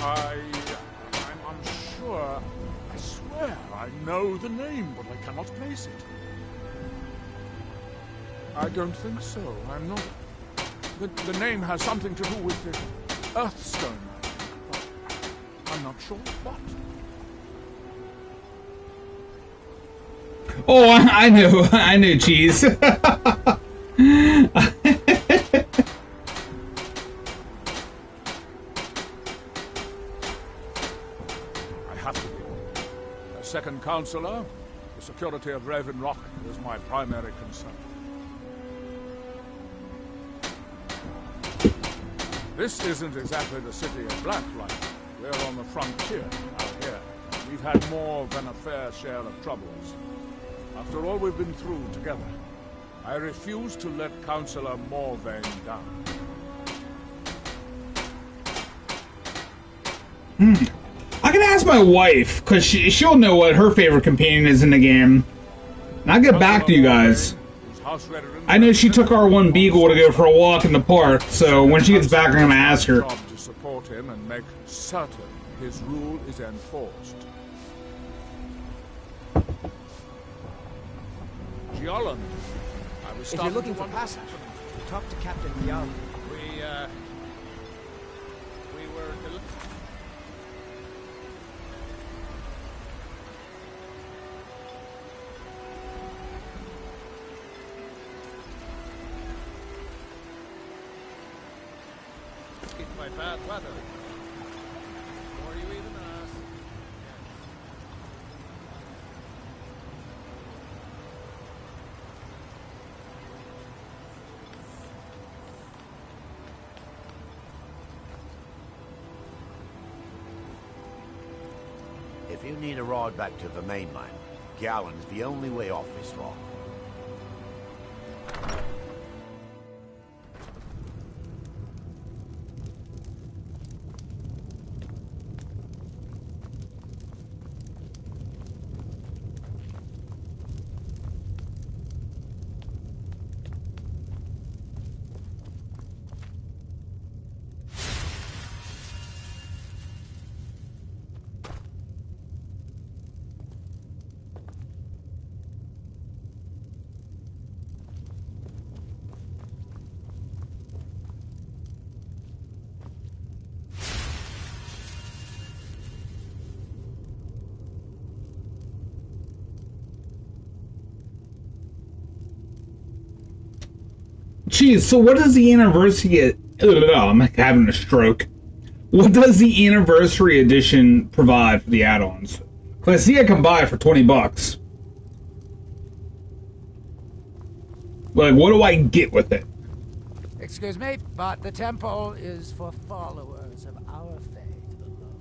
I'm unsure. I swear I know the name, but I cannot place it. I don't think so. I'm not... The name has something to do with the Earthstone. But I'm not sure what. Oh, I know, Cheese. Second Counselor, the security of Raven Rock is my primary concern. This isn't exactly the city of Blacklight. We're on the frontier out here. We've had more than a fair share of troubles. After all we've been through together, I refuse to let Counselor Morvain down. I can ask my wife, because she'll know what her favorite companion is in the game. And I'll get back to you guys. I know she took our one beagle to go for a walk in the park, so when she gets back, I'm going to ask her. To support him and make certain his rule is enforced. Giolan, I was If you're looking for passage, talk to Captain Young. We were... By bad weather. Or you even ask. If you need a ride back to the mainland, Gallen's the only way off this rock. geez, so what does the anniversary... I'm having a stroke. What does the anniversary edition provide for the add-ons? Because I see I can buy it for $20. Like, what do I get with it? Excuse me, but the temple is for followers of our faith alone.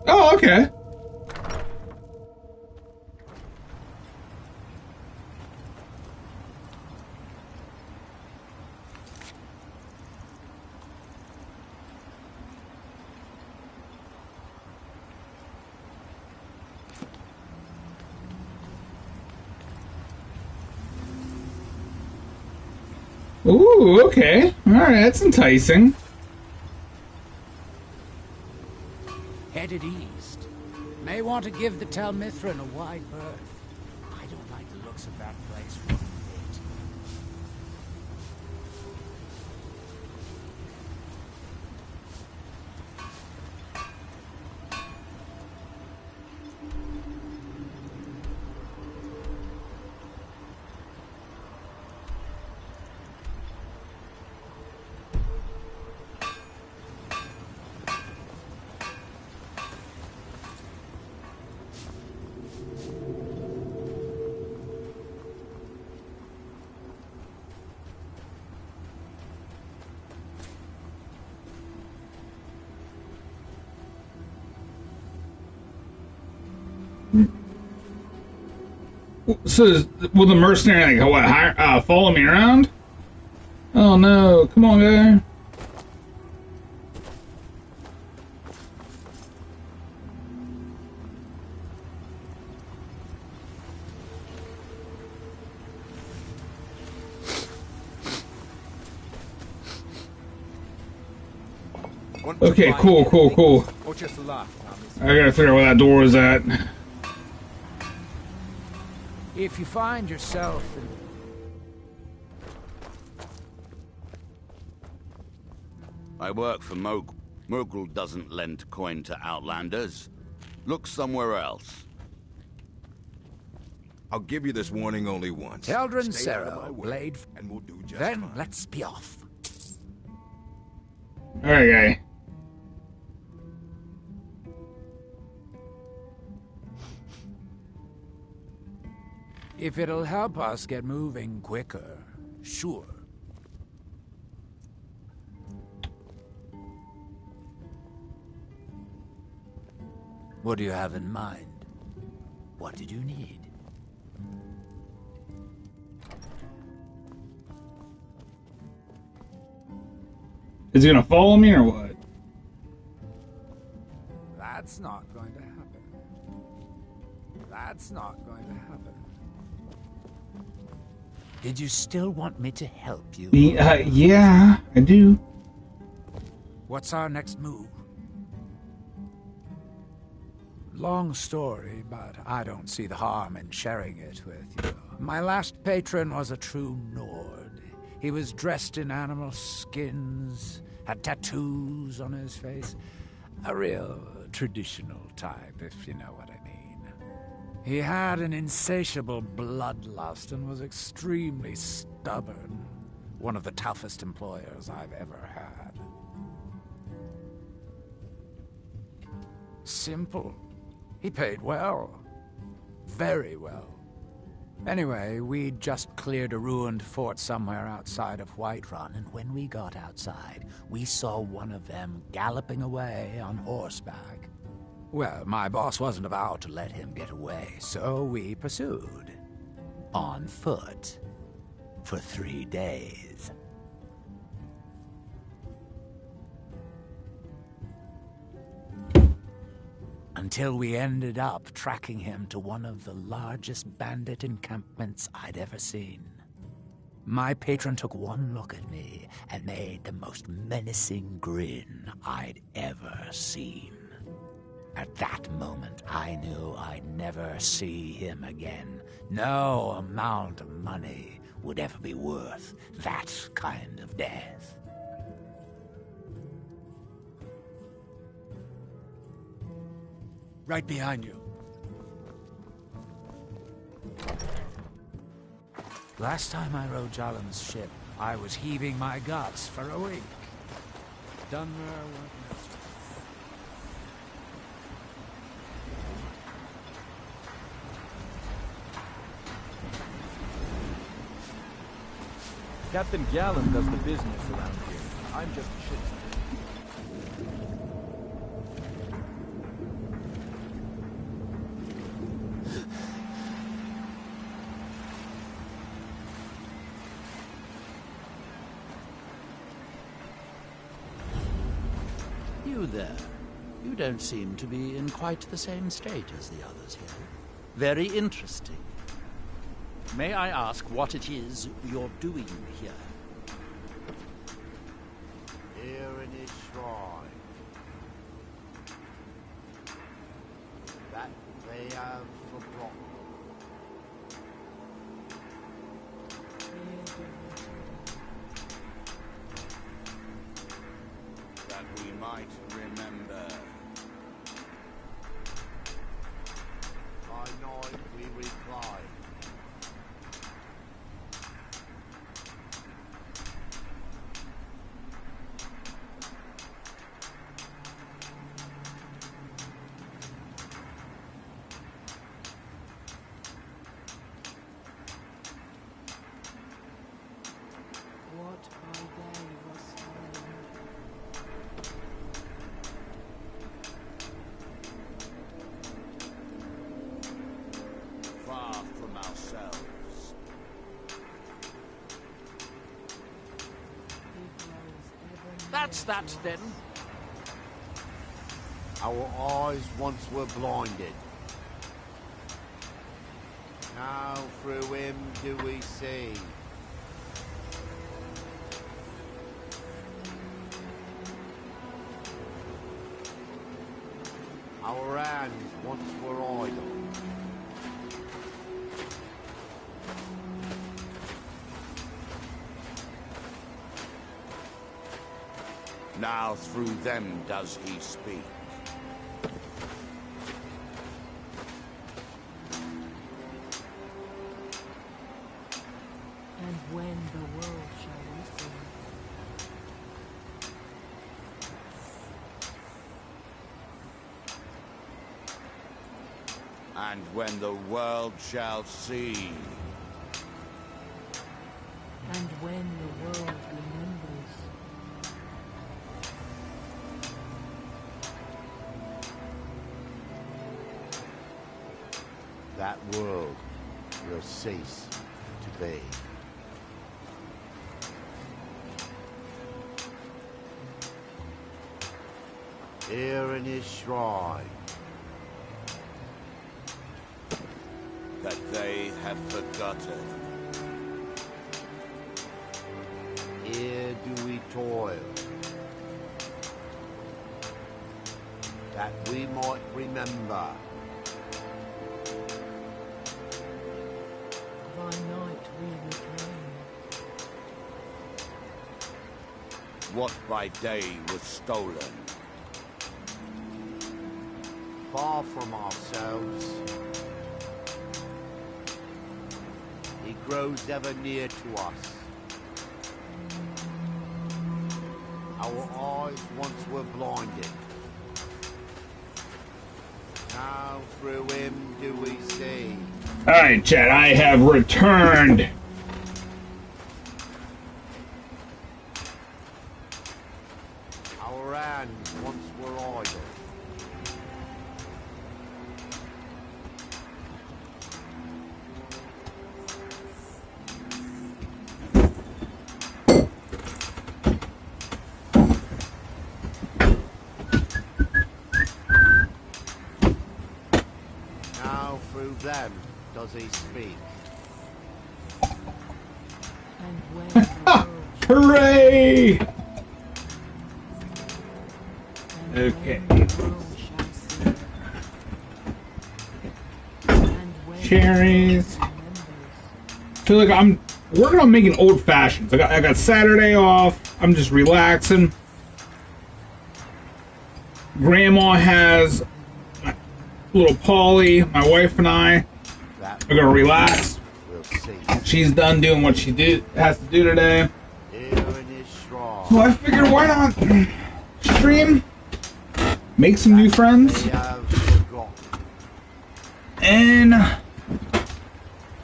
Oh, okay. Ooh, okay. Alright, that's enticing. Headed east. May want to give the Talmithran a wide berth. I don't like the looks of that place one bit. So, will the mercenary, like, what, follow me around? Oh no, come on, guy. Okay, cool. I gotta figure out where that door is at. If you find yourself in... I work for Mogul. Mogul doesn't lend coin to outlanders. Look somewhere else. I'll give you this warning only once. Teldrin Stay out of my Sero, way, Blade... and we'll do just Then fine. let's be off. Alright, guy. If it'll help us get moving quicker, sure. What do you have in mind? What did you need? Is he gonna follow me or what? That's not going to happen. That's not going to happen. Did you still want me to help you? Yeah, I do. What's our next move? Long story, but I don't see the harm in sharing it with you. My last patron was a true Nord. He was dressed in animal skins, had tattoos on his face. A real traditional type, if you know what I mean. He had an insatiable bloodlust and was extremely stubborn. One of the toughest employers I've ever had. Simple. He paid well. Very well. Anyway, we'd just cleared a ruined fort somewhere outside of Whiterun, and when we got outside, we saw one of them galloping away on horseback. Well, my boss wasn't about to let him get away, so we pursued. On foot. For 3 days. Until we ended up tracking him to one of the largest bandit encampments I'd ever seen. My patron took one look at me and made the most menacing grin I'd ever seen. At that moment, I knew I'd never see him again. No amount of money would ever be worth that kind of death. Right behind you. Last time I rode Jalen's ship, I was heaving my guts for a week. Done our work next. Captain Gallen does the business around here. I'm just a shit. You there. You don't seem to be in quite the same state as the others here. Very interesting. May I ask what it is you're doing here? Here in his shrine. That they have forgotten. That we might remember. By night we recline. What by day was Far from ourselves. That's that, then. Our eyes once were blinded. Now through him do we see. Our hands once were idle. Now through them does he speak. and when the world shall listen. And when the world shall see. And when the world remembers. That world will cease to be. Here in his shrine, That they have forgotten. here do we toil, that we might remember. By night we reclaim. What by day was stolen. Far from ourselves, he grows ever near to us. Our eyes once were blinded. Now through him do we see. Alright, chat, I have returned. Our hands once were idle. Now through them does he speak. And when the world Hooray! Okay. cherries. Feel like I'm working on making old fashions. I got Saturday off. I'm just relaxing. Grandma has my little Polly, my wife and I are gonna relax. She's done doing what she has to do today. So I figured, why not stream, make some new friends, and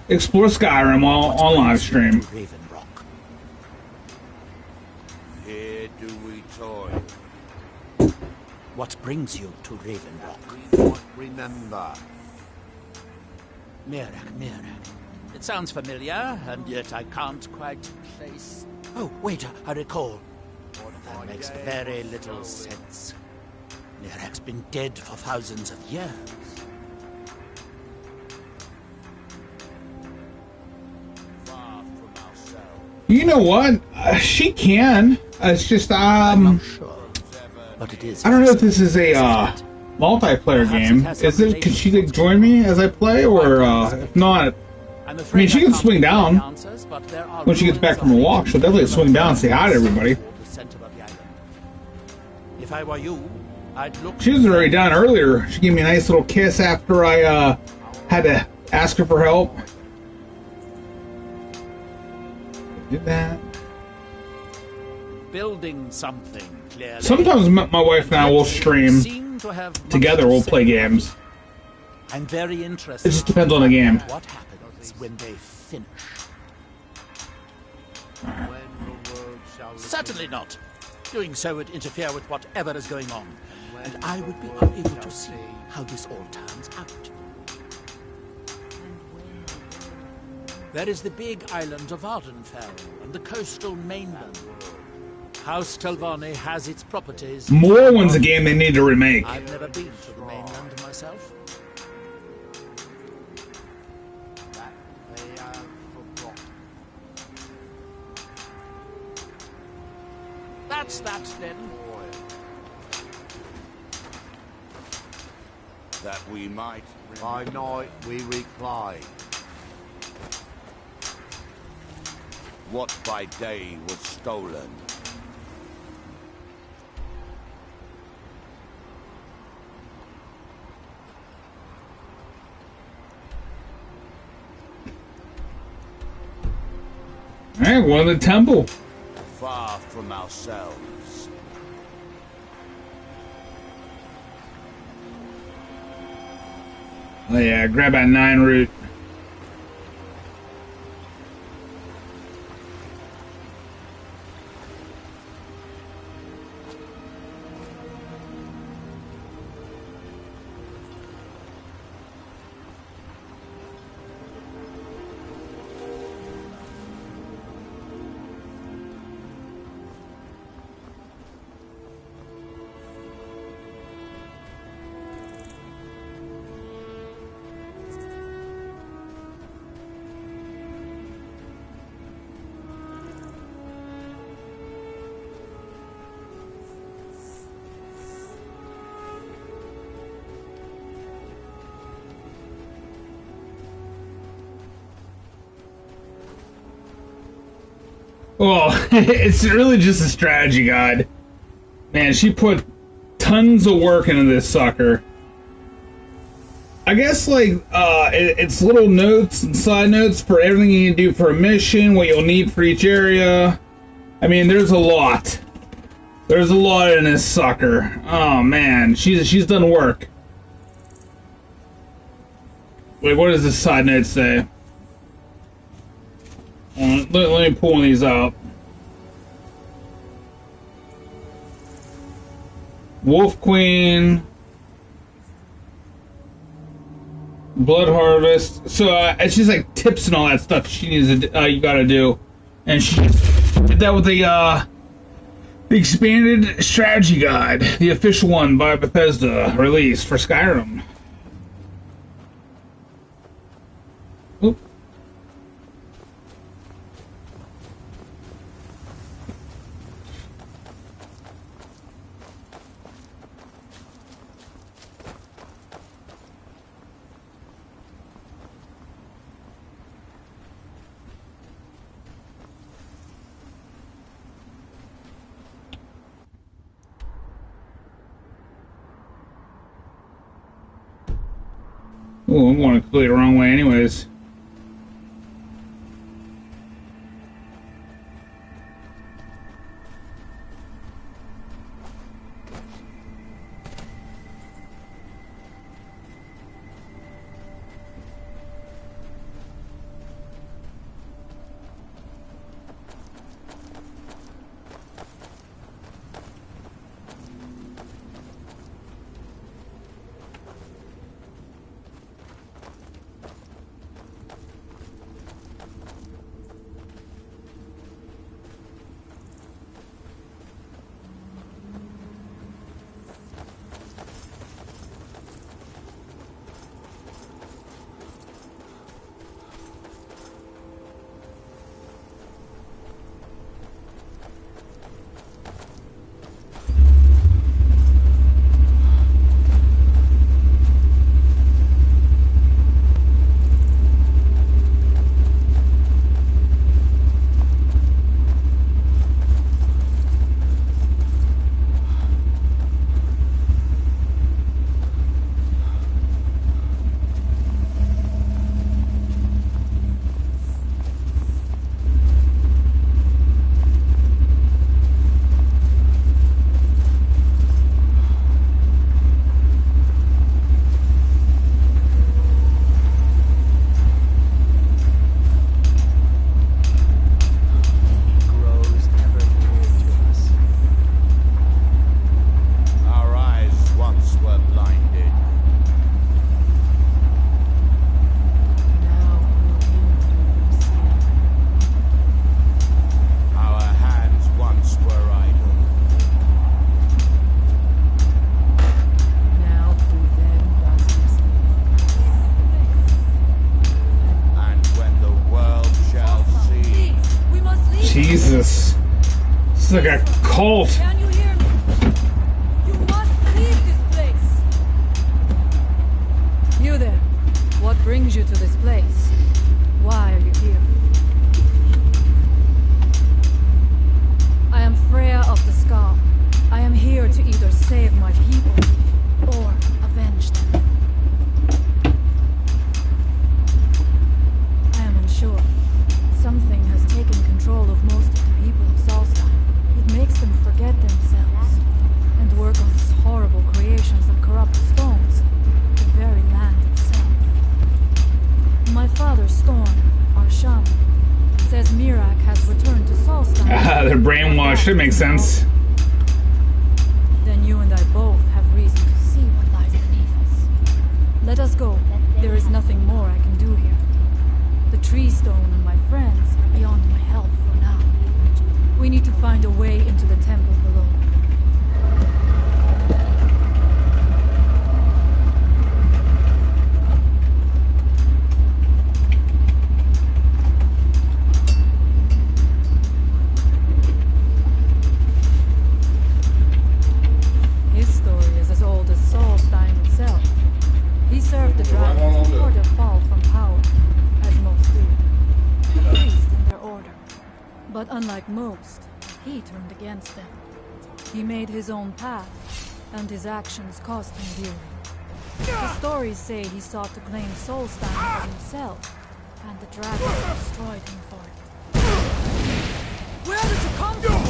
explore Skyrim on live stream. Here do we toy. What brings you to Raven Rock? We won't remember. Mirak. It sounds familiar, and yet I can't quite place... Oh, wait, I recall. That makes very little sense. Mirak's been dead for thousands of years. You know what? She can. It's just I'm not sure, but it is. I don't know if this is a multiplayer game. Is it? Can she like, join me as I play, or if not? I mean, she can swing down when she gets back from her walk. She'll definitely swing down and say hi to everybody. If I were you, I'd look. She was already done earlier. She gave me a nice little kiss after I had to ask her for help. Did that. Building something, clearly. Sometimes my wife and I will stream together. We'll play games. I'm very interested. It just depends on the game. What happens when they finish? Certainly not. Doing so would interfere with whatever is going on, and I would be unable to see how this all turns out. There is the big island of Ardenfell and the coastal mainland. House Telvanni has its properties. Morrowind's a game they need to remake. I've never been to the mainland myself. That's that then. That we might. By night we recline. What by day was stolen. Hey, one in the temple. Far from ourselves. Oh yeah, grab that 9 root. Well, it's really just a strategy guide. Man, she put tons of work into this sucker. I guess, like, it's little notes and side notes for everything you need to do for a mission, what you'll need for each area. I mean, there's a lot. There's a lot in this sucker. Oh, man. She's done work. Wait, what does this side note say? Let me pull one of these out. Wolf Queen. Blood Harvest. So it's just like tips and all that stuff she needs to, you gotta do. And she did that with the expanded strategy guide. The official one by Bethesda released for Skyrim. Oop. Oh, I'm going clearly the wrong way anyways. Jesus. This is like a cult. Can you hear me? You must leave this place. You there. What brings you to this place? Why are you here? I am Freya of the Scar. I am here to either save my people or avenge them. I am unsure. Something has taken control of most of the people of Solstheim. It makes them forget themselves and work on these horrible creations that corrupt the stones, the very land itself. My father, Storm, our shaman, says Mirak has returned to Solstheim. They're brainwashed. It makes sense. Then you and I both have reason to see what lies beneath us. Let us go. There is nothing more I can do here. The tree stone and my friends are beyond my help for now. We need to find a way into the temple below. His story is as old as Solstheim itself. He served the dragons before their fall from power, as most do. A priest in their order. But unlike most, he turned against them. He made his own path, and his actions cost him dearly. The stories say he sought to claim Solstheim for himself, and the dragons destroyed him for it. Where did you come from?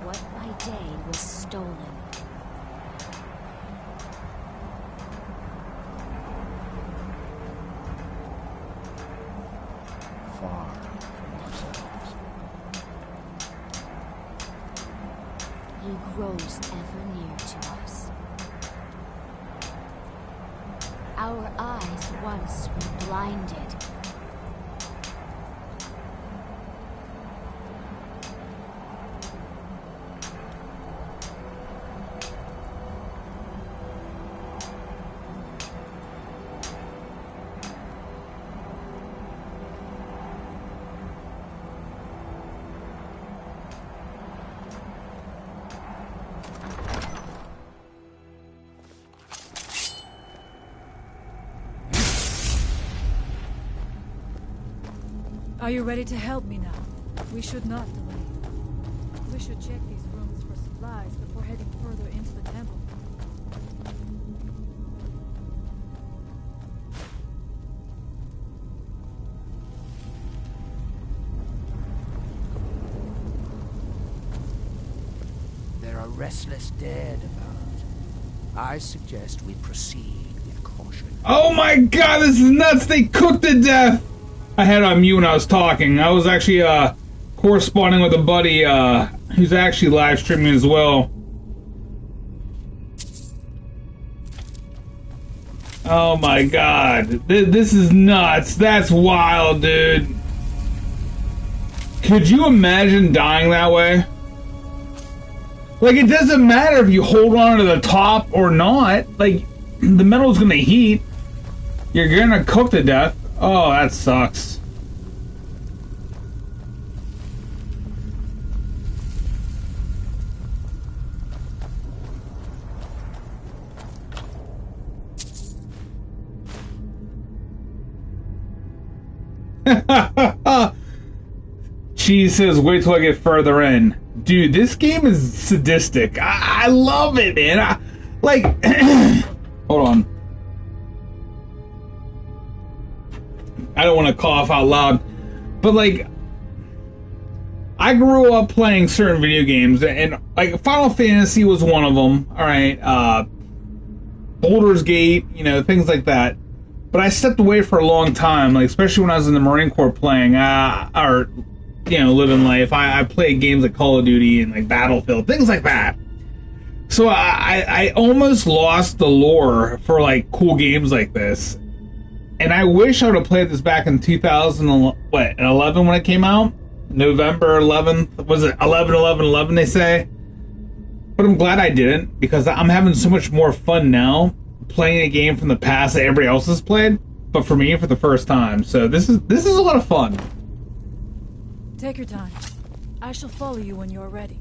What by day was stolen. Far from ourselves. He grows ever near to us. Our eyes once were blinded. Are you ready to help me now? We should not delay. We should check these rooms for supplies before heading further into the temple. There are restless dead about. I suggest we proceed with caution. Oh my god, this is nuts! They cooked to death! I had on mute when I was talking. I was actually corresponding with a buddy who's actually live streaming as well. Oh my god. This is nuts. That's wild, dude. Could you imagine dying that way? Like, it doesn't matter if you hold on to the top or not. Like, the metal's gonna heat. You're gonna cook to death. Oh, that sucks. Cheese says, wait till I get further in. Dude, this game is sadistic. I love it, man. Hold on. I don't want to cough out loud. But, like, I grew up playing certain video games, and, like, Final Fantasy was one of them. Alright, Baldur's Gate, you know, things like that. But I stepped away for a long time, like, especially when I was in the Marine Corps playing, or, you know, living life. I played games like Call of Duty and, like, Battlefield, things like that. So I almost lost the lore for, like, cool games like this. And I wish I would have played this back in 2011 when it came out? November 11th? Was it 11/11/11 they say? But I'm glad I didn't, because I'm having so much more fun now playing a game from the past that everybody else has played, but for me for the first time. So this is a lot of fun. Take your time. I shall follow you when you're ready.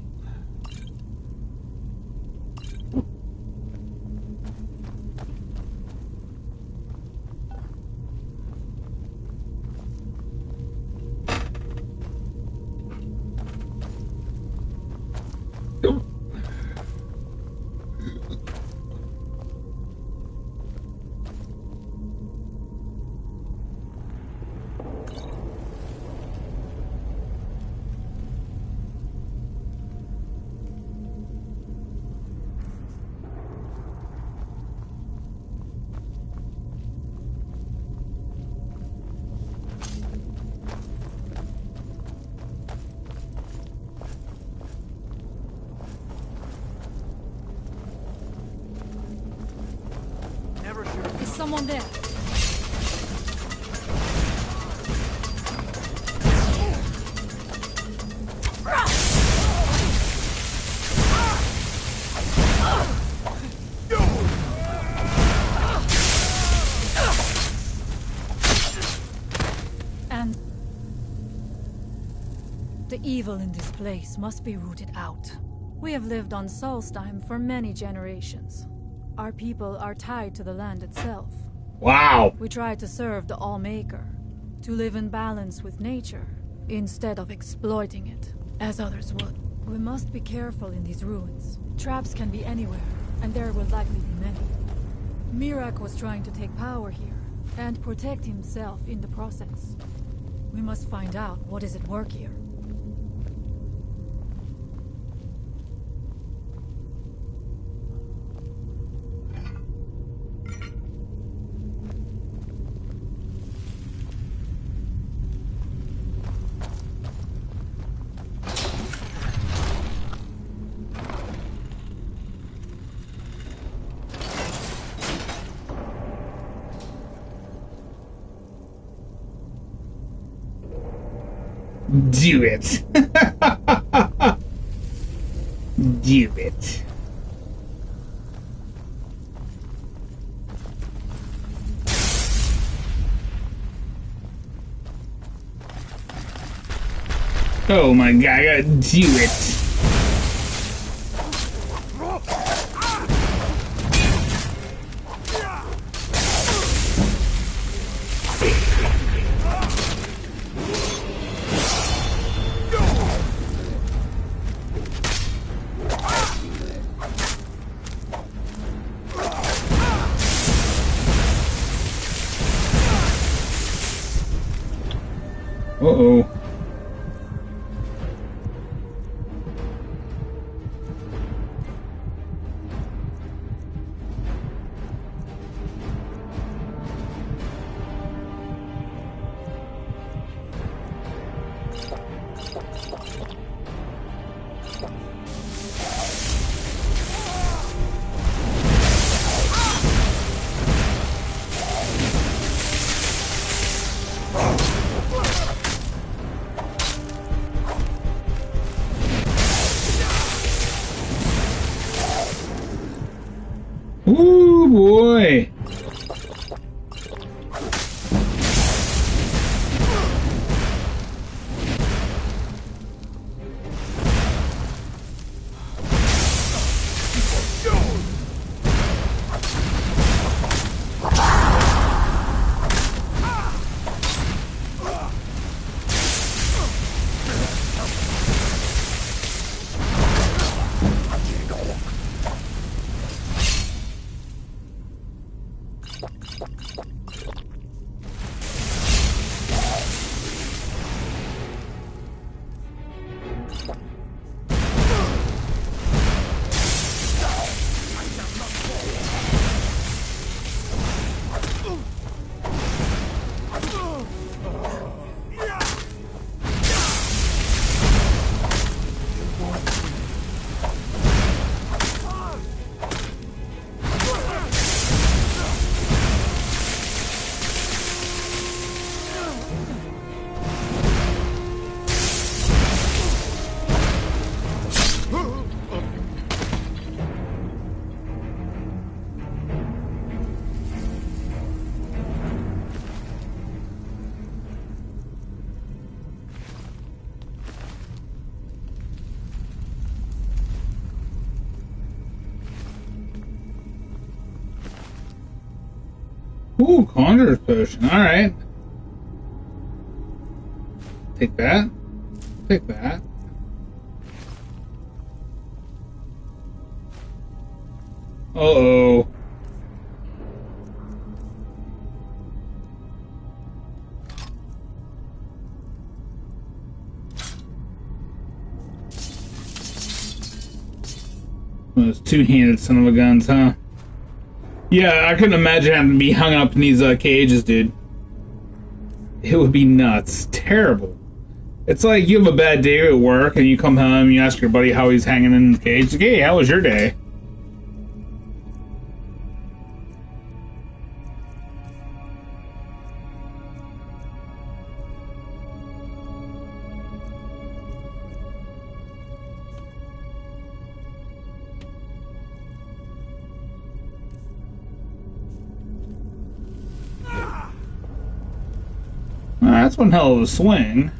Is someone there? And the evil in this place must be rooted out. We have lived on Solstheim for many generations. Our people are tied to the land itself. Wow. We try to serve the All-Maker, to live in balance with nature, instead of exploiting it, as others would. We must be careful in these ruins. Traps can be anywhere, and there will likely be many. Mirak was trying to take power here, and protect himself in the process. We must find out what is at work here. Do it. Do it. Oh my god, I gotta do it. Uh-oh. Ooh, boy. Ooh, Conjurer's Potion. Alright. Take that. Take that. Uh-oh. Those two-handed son of a guns, huh? Yeah, I couldn't imagine having to be hung up in these cages, dude. It would be nuts. Terrible. It's like you have a bad day at work and you come home and you ask your buddy how he's hanging in the cage. Like, hey, how was your day? That's one hell of a swing.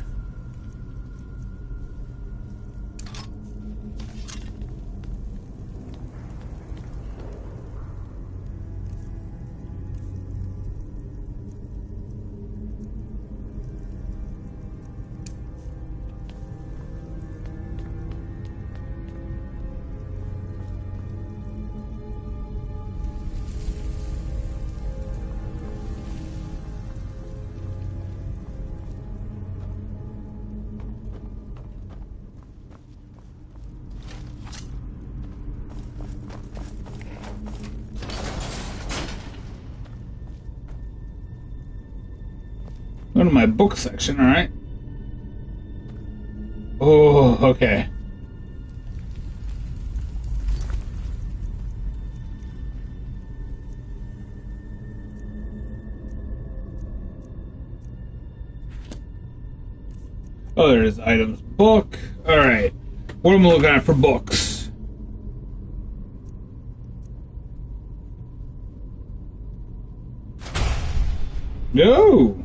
Go to my book section, alright? Oh, okay. Oh, there's items. Book. Alright. What am I looking at for books? No!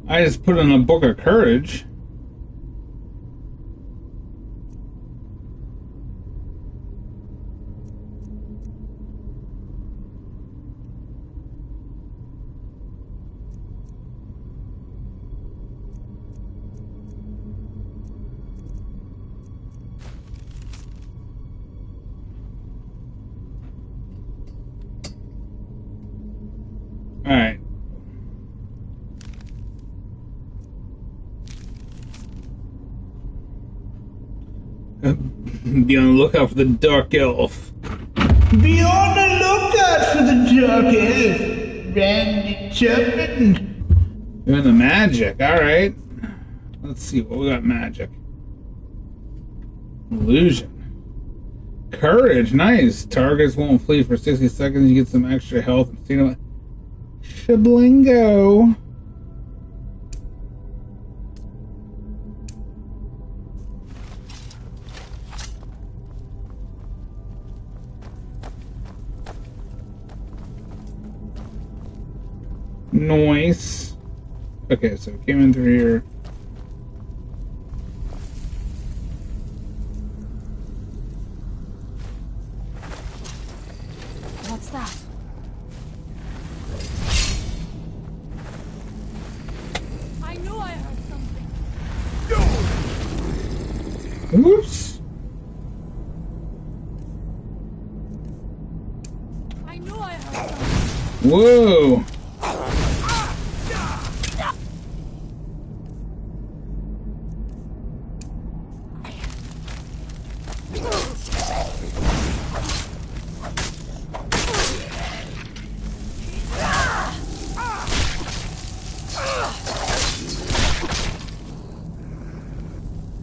I just put in a book of courage. Be on the lookout for the Dark Elf. Be on the lookout for the Dark Elf. RandyTubs. Doing the magic, alright. Let's see what we got magic. Illusion. Courage, nice. Targets won't flee for 60 seconds. You get some extra health. Shablingo. Nice. Okay, so came in through here. What's that? I knew I heard something. Oops. I knew I heard something. Whoa.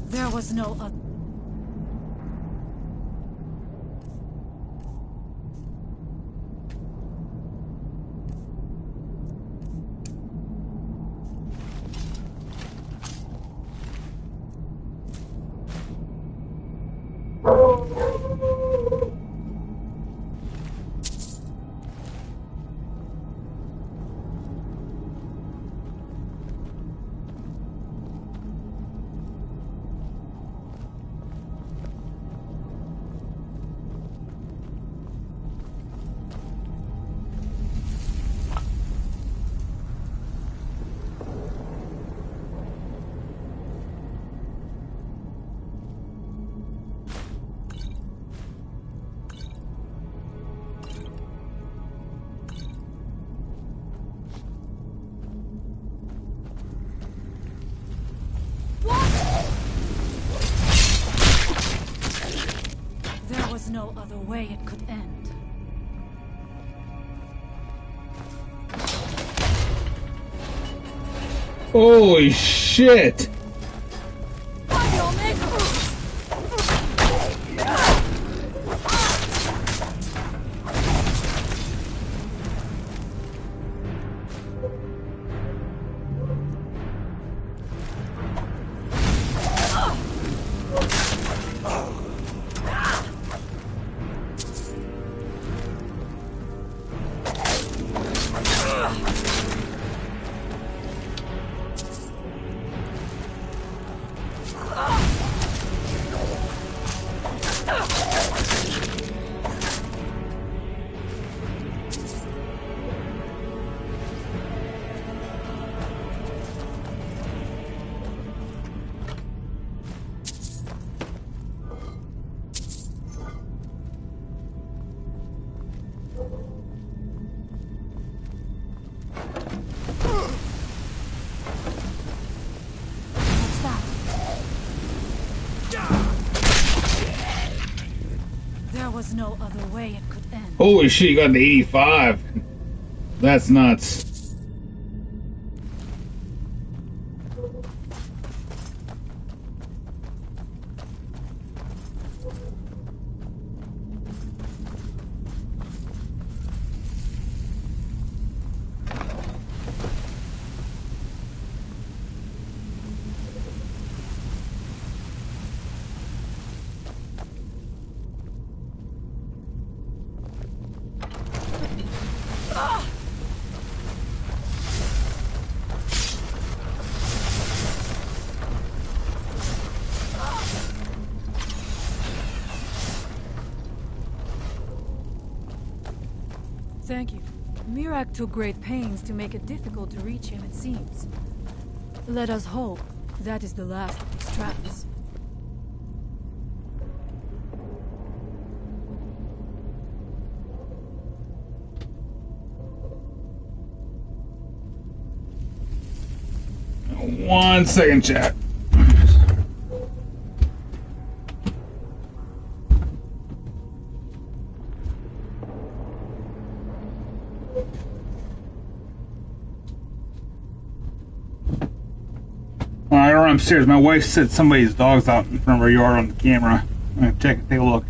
There was no other. There was no other way it could end. Holy shit! There was no other way it could end. Holy shit, you got an 85. That's nuts. Thank you. Mirak took great pains to make it difficult to reach him, it seems. Let us hope that is the last of his traps. One second, chat. Alright, we're upstairs. My wife said somebody's dog's out in front of our yard on the camera. I'm gonna check and take a look.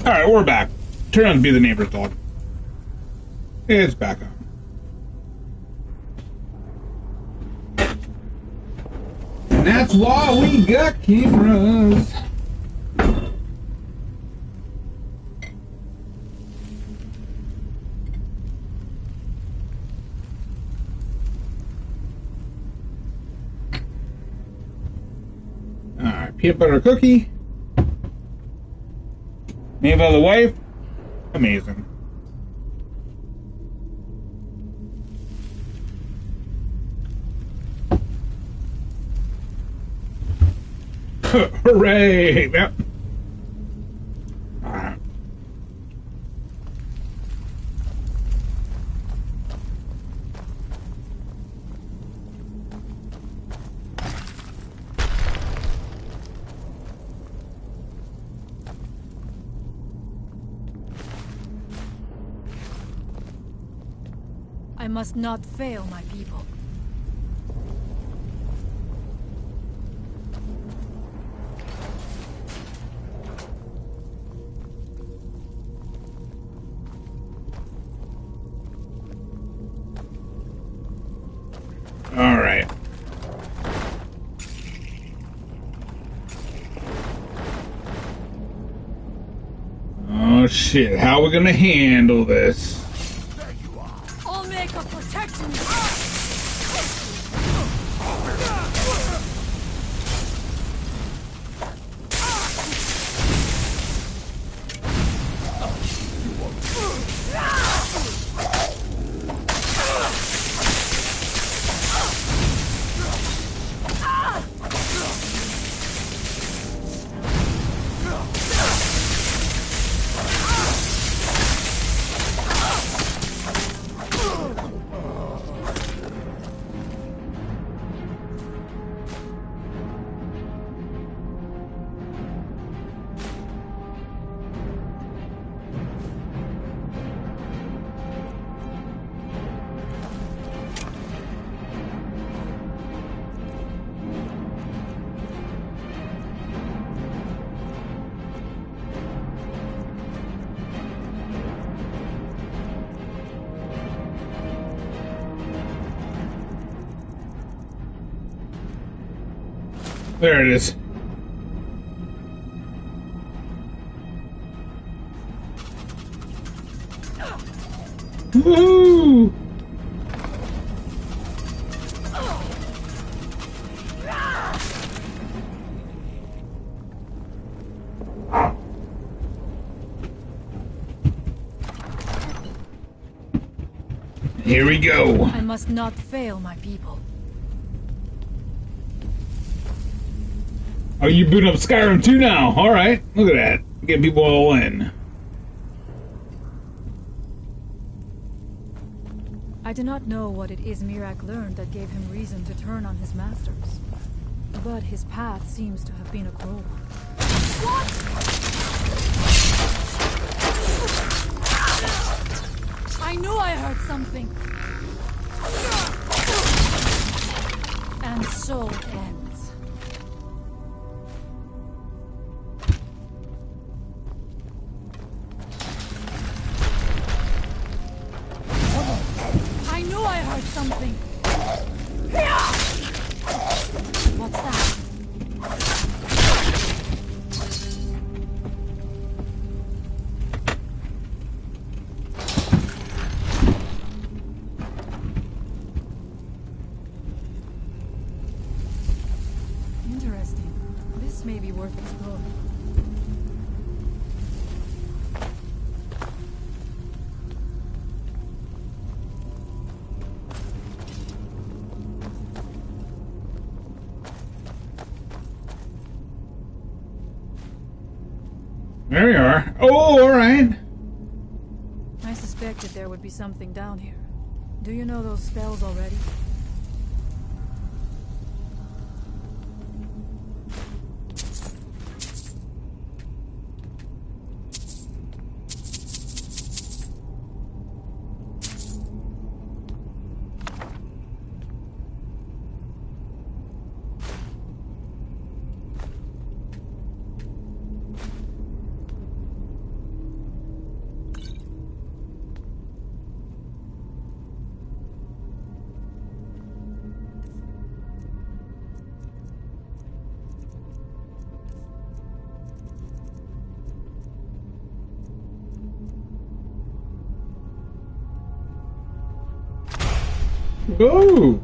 Alright, we're back. Turn out to be the neighbor's dog. It's back on. And that's why we got cameras. Alright, peanut butter cookie. Made by the wife. Amazing. Hooray! Yep. Alright. I must not fail my people. All right. Oh shit, how are we gonna handle this? I'll make a protection. There it is. Woohoo! Here we go. I must not fail my people. Oh, you booting up Skyrim 2 now? Alright, look at that. Get people all in. I do not know what it is Mirak learned that gave him reason to turn on his masters. But his path seems to have been a cruel one. I knew I heard something. And so it ends. I knew I heard something. What's that? Interesting. This may be worth exploring. There we are. Oh, alright. I suspected there would be something down here. Do you know those spells already? Ooh.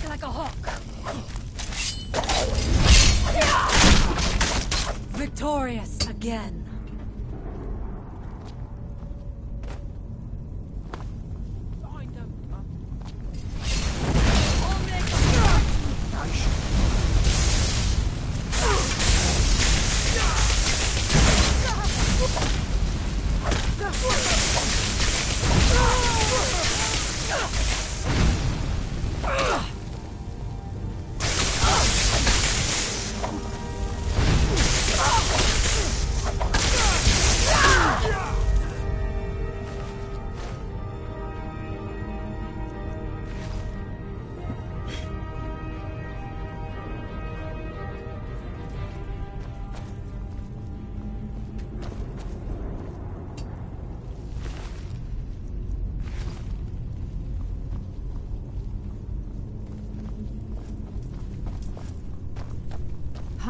Like a hawk. Victorious again.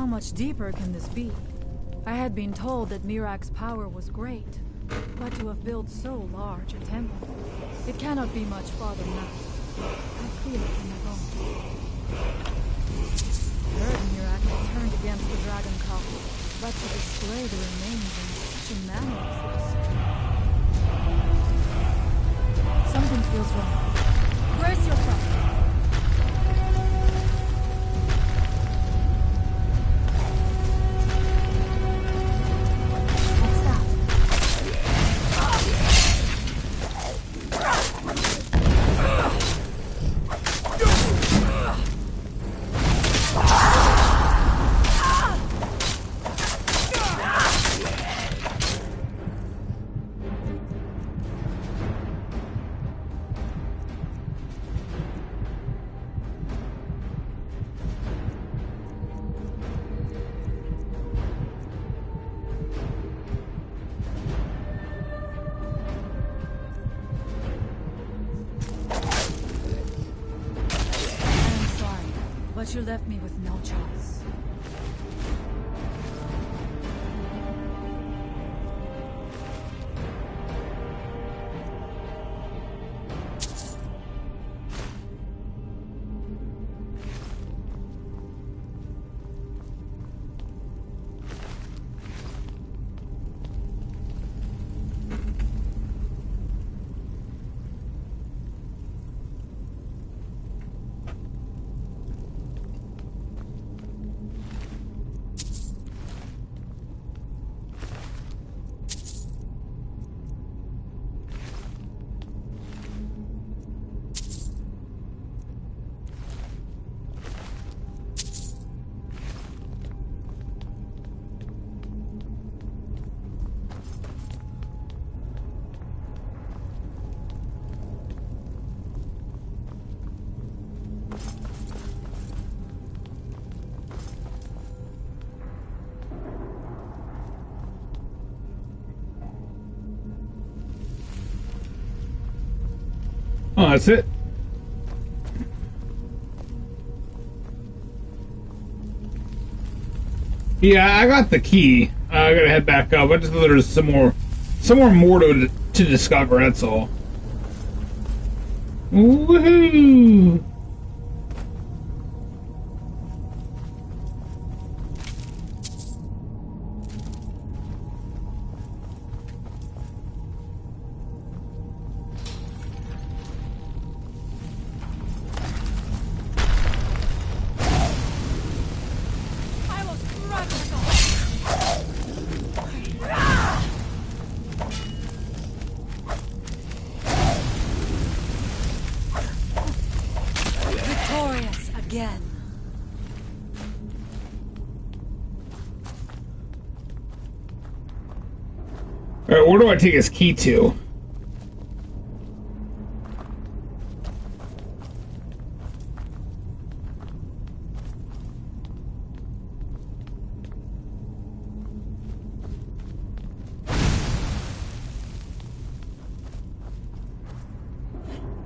How much deeper can this be? I had been told that Mirak's power was great, but to have built so large a temple, it cannot be much farther now. I feel it in my bones. Heard Mirak had turned against the dragon cup, but to display the remains in such a manner as this. Something feels wrong. Brace yourself. But you left me with no choice. Oh, that's it. Yeah, I got the key. I gotta head back up. I just thought there's some more to discover. That's all. Woohoo! Alright, where do I take his key to?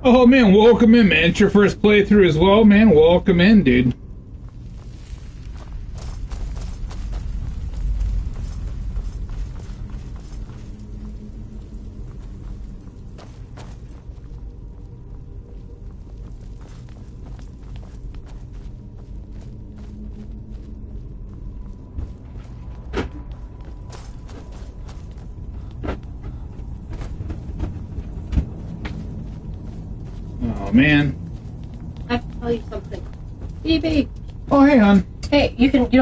Oh man, welcome in, man. It's your first playthrough as well, man. Welcome in, dude. Oh man. I have to tell you something. Baby. Oh hey, hon. Hey, you don't.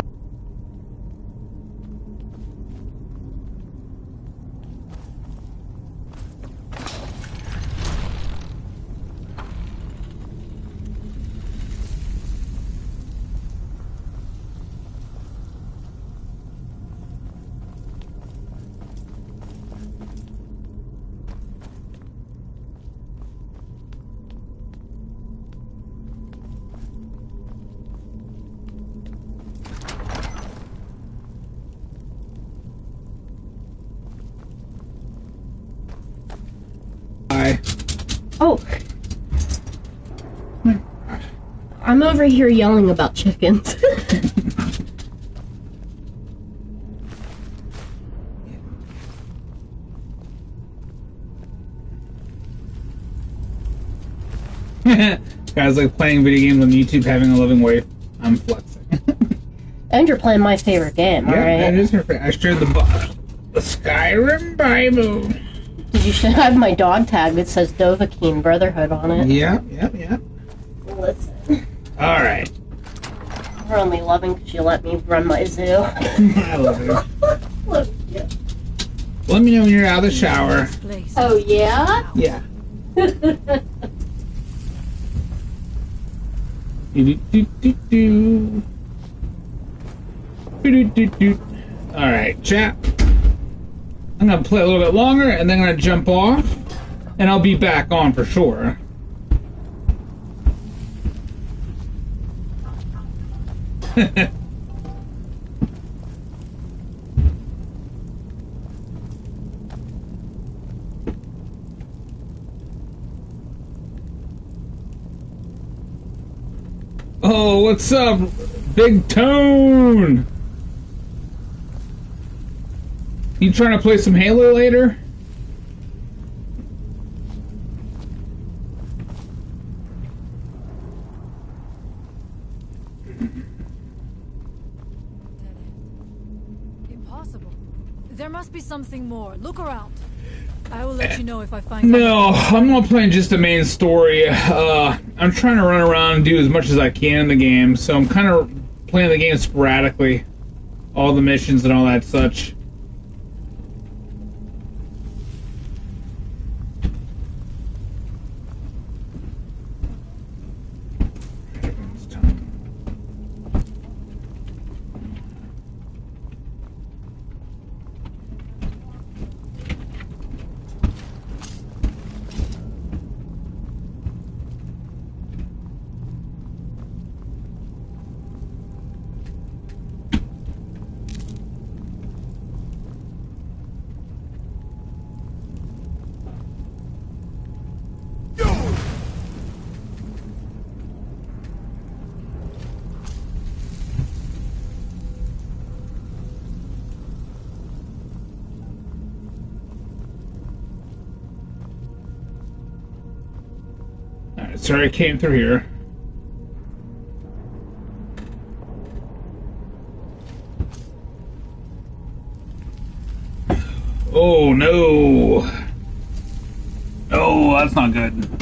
Oh. I'm over here yelling about chickens. Guys like playing video games on YouTube, having a loving wife. I'm flexing. And you're playing my favorite game, Yeah, alright? that is her favorite. I shared the Skyrim Bible. Did you have my dog tag that says Dovahkiin Brotherhood on it? Yeah. Listen. Alright. We're only loving because you let me run my zoo. I love you. Let me know when you're out of the shower. Oh, yeah? Yeah. Alright, chat. I'm gonna play a little bit longer and then I'm gonna jump off and I'll be back on for sure. Oh, what's up, Big Tone? You trying to play some Halo later? Impossible. There must be something more. Look around. I will let you know if I find No, I'm not playing just the main story. I'm trying to run around and do as much as I can in the game, so I'm kind of playing the game sporadically. All the missions and all that such. Alright, sorry I came through here. Oh no! Oh, that's not good.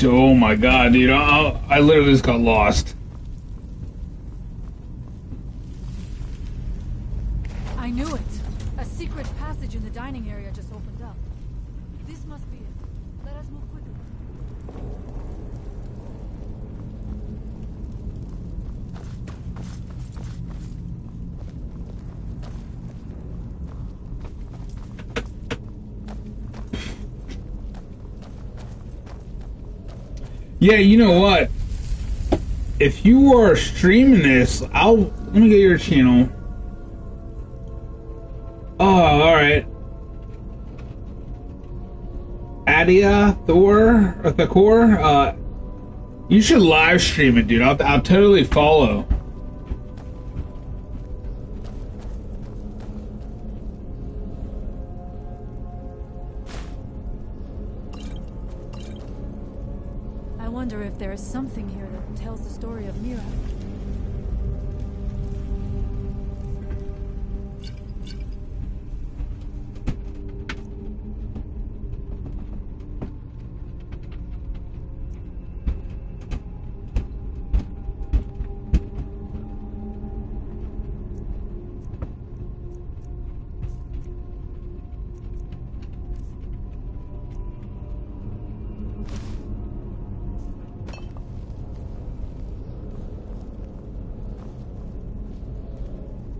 Oh my god, dude, I literally just got lost. I knew it. A secret passage in the dining area just opened up. This must be it. Let us move quickly. Yeah, you know what? If you are streaming this, let me get your channel. Oh, alright. Adia Thor, or Thakor, you should live stream it, dude. I'll totally follow. I wonder if there is something here that tells the story of Mira.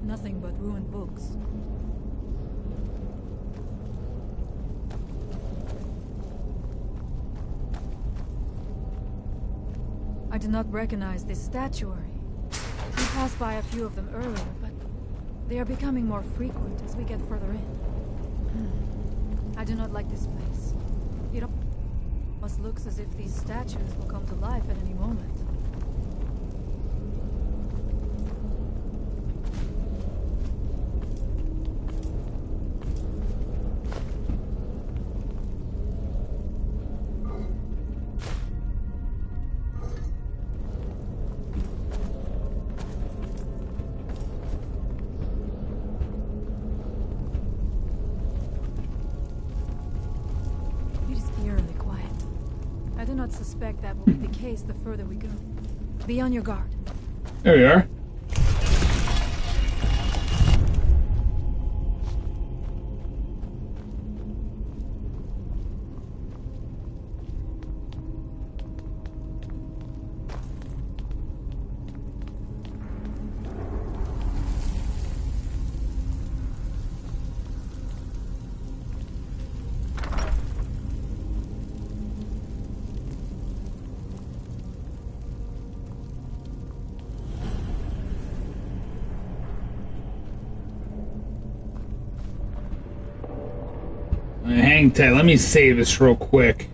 Nothing but ruined books. I do not recognize this statuary. We passed by a few of them earlier, but they are becoming more frequent as we get further in. I do not like this place. It almost looks as if these statues will come to life at any moment. Suspect that will be the case the further we go. Be on your guard. There we are. Hang tight, let me save this real quick.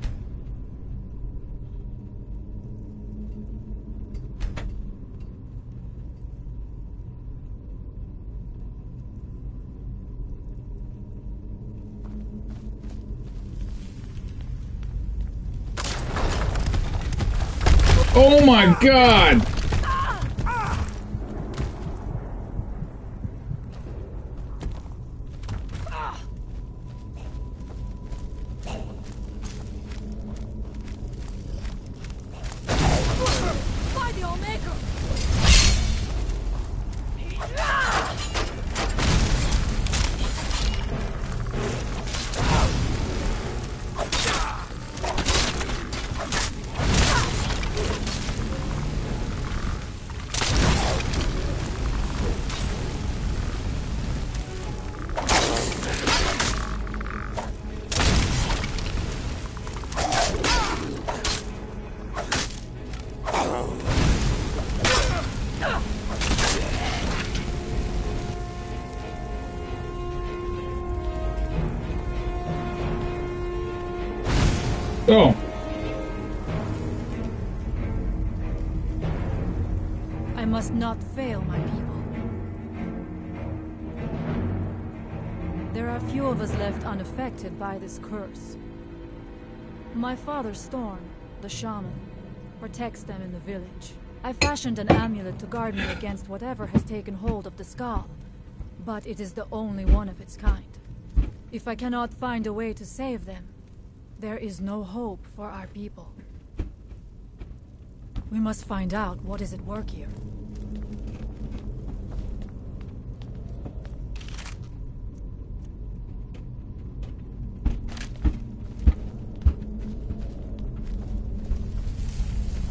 Oh my God! Oh. I must not fail my people. There are few of us left unaffected by this curse. My father Storm, the shaman, protects them in the village. I fashioned an amulet to guard me against whatever has taken hold of the skull, but it is the only one of its kind. If I cannot find a way to save them, there is no hope for our people. We must find out what is at work here.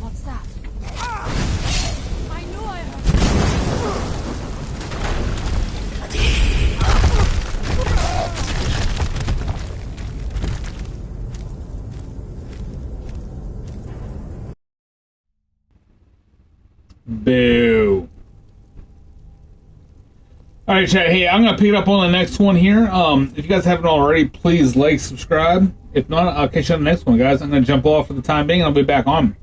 What's that? I knew I heard. Boo. Alright, chat. Hey, I'm going to pick it up on the next one here. If you guys haven't already, please like, subscribe. If not, I'll catch you on the next one, guys. I'm going to jump off for the time being, and I'll be back on.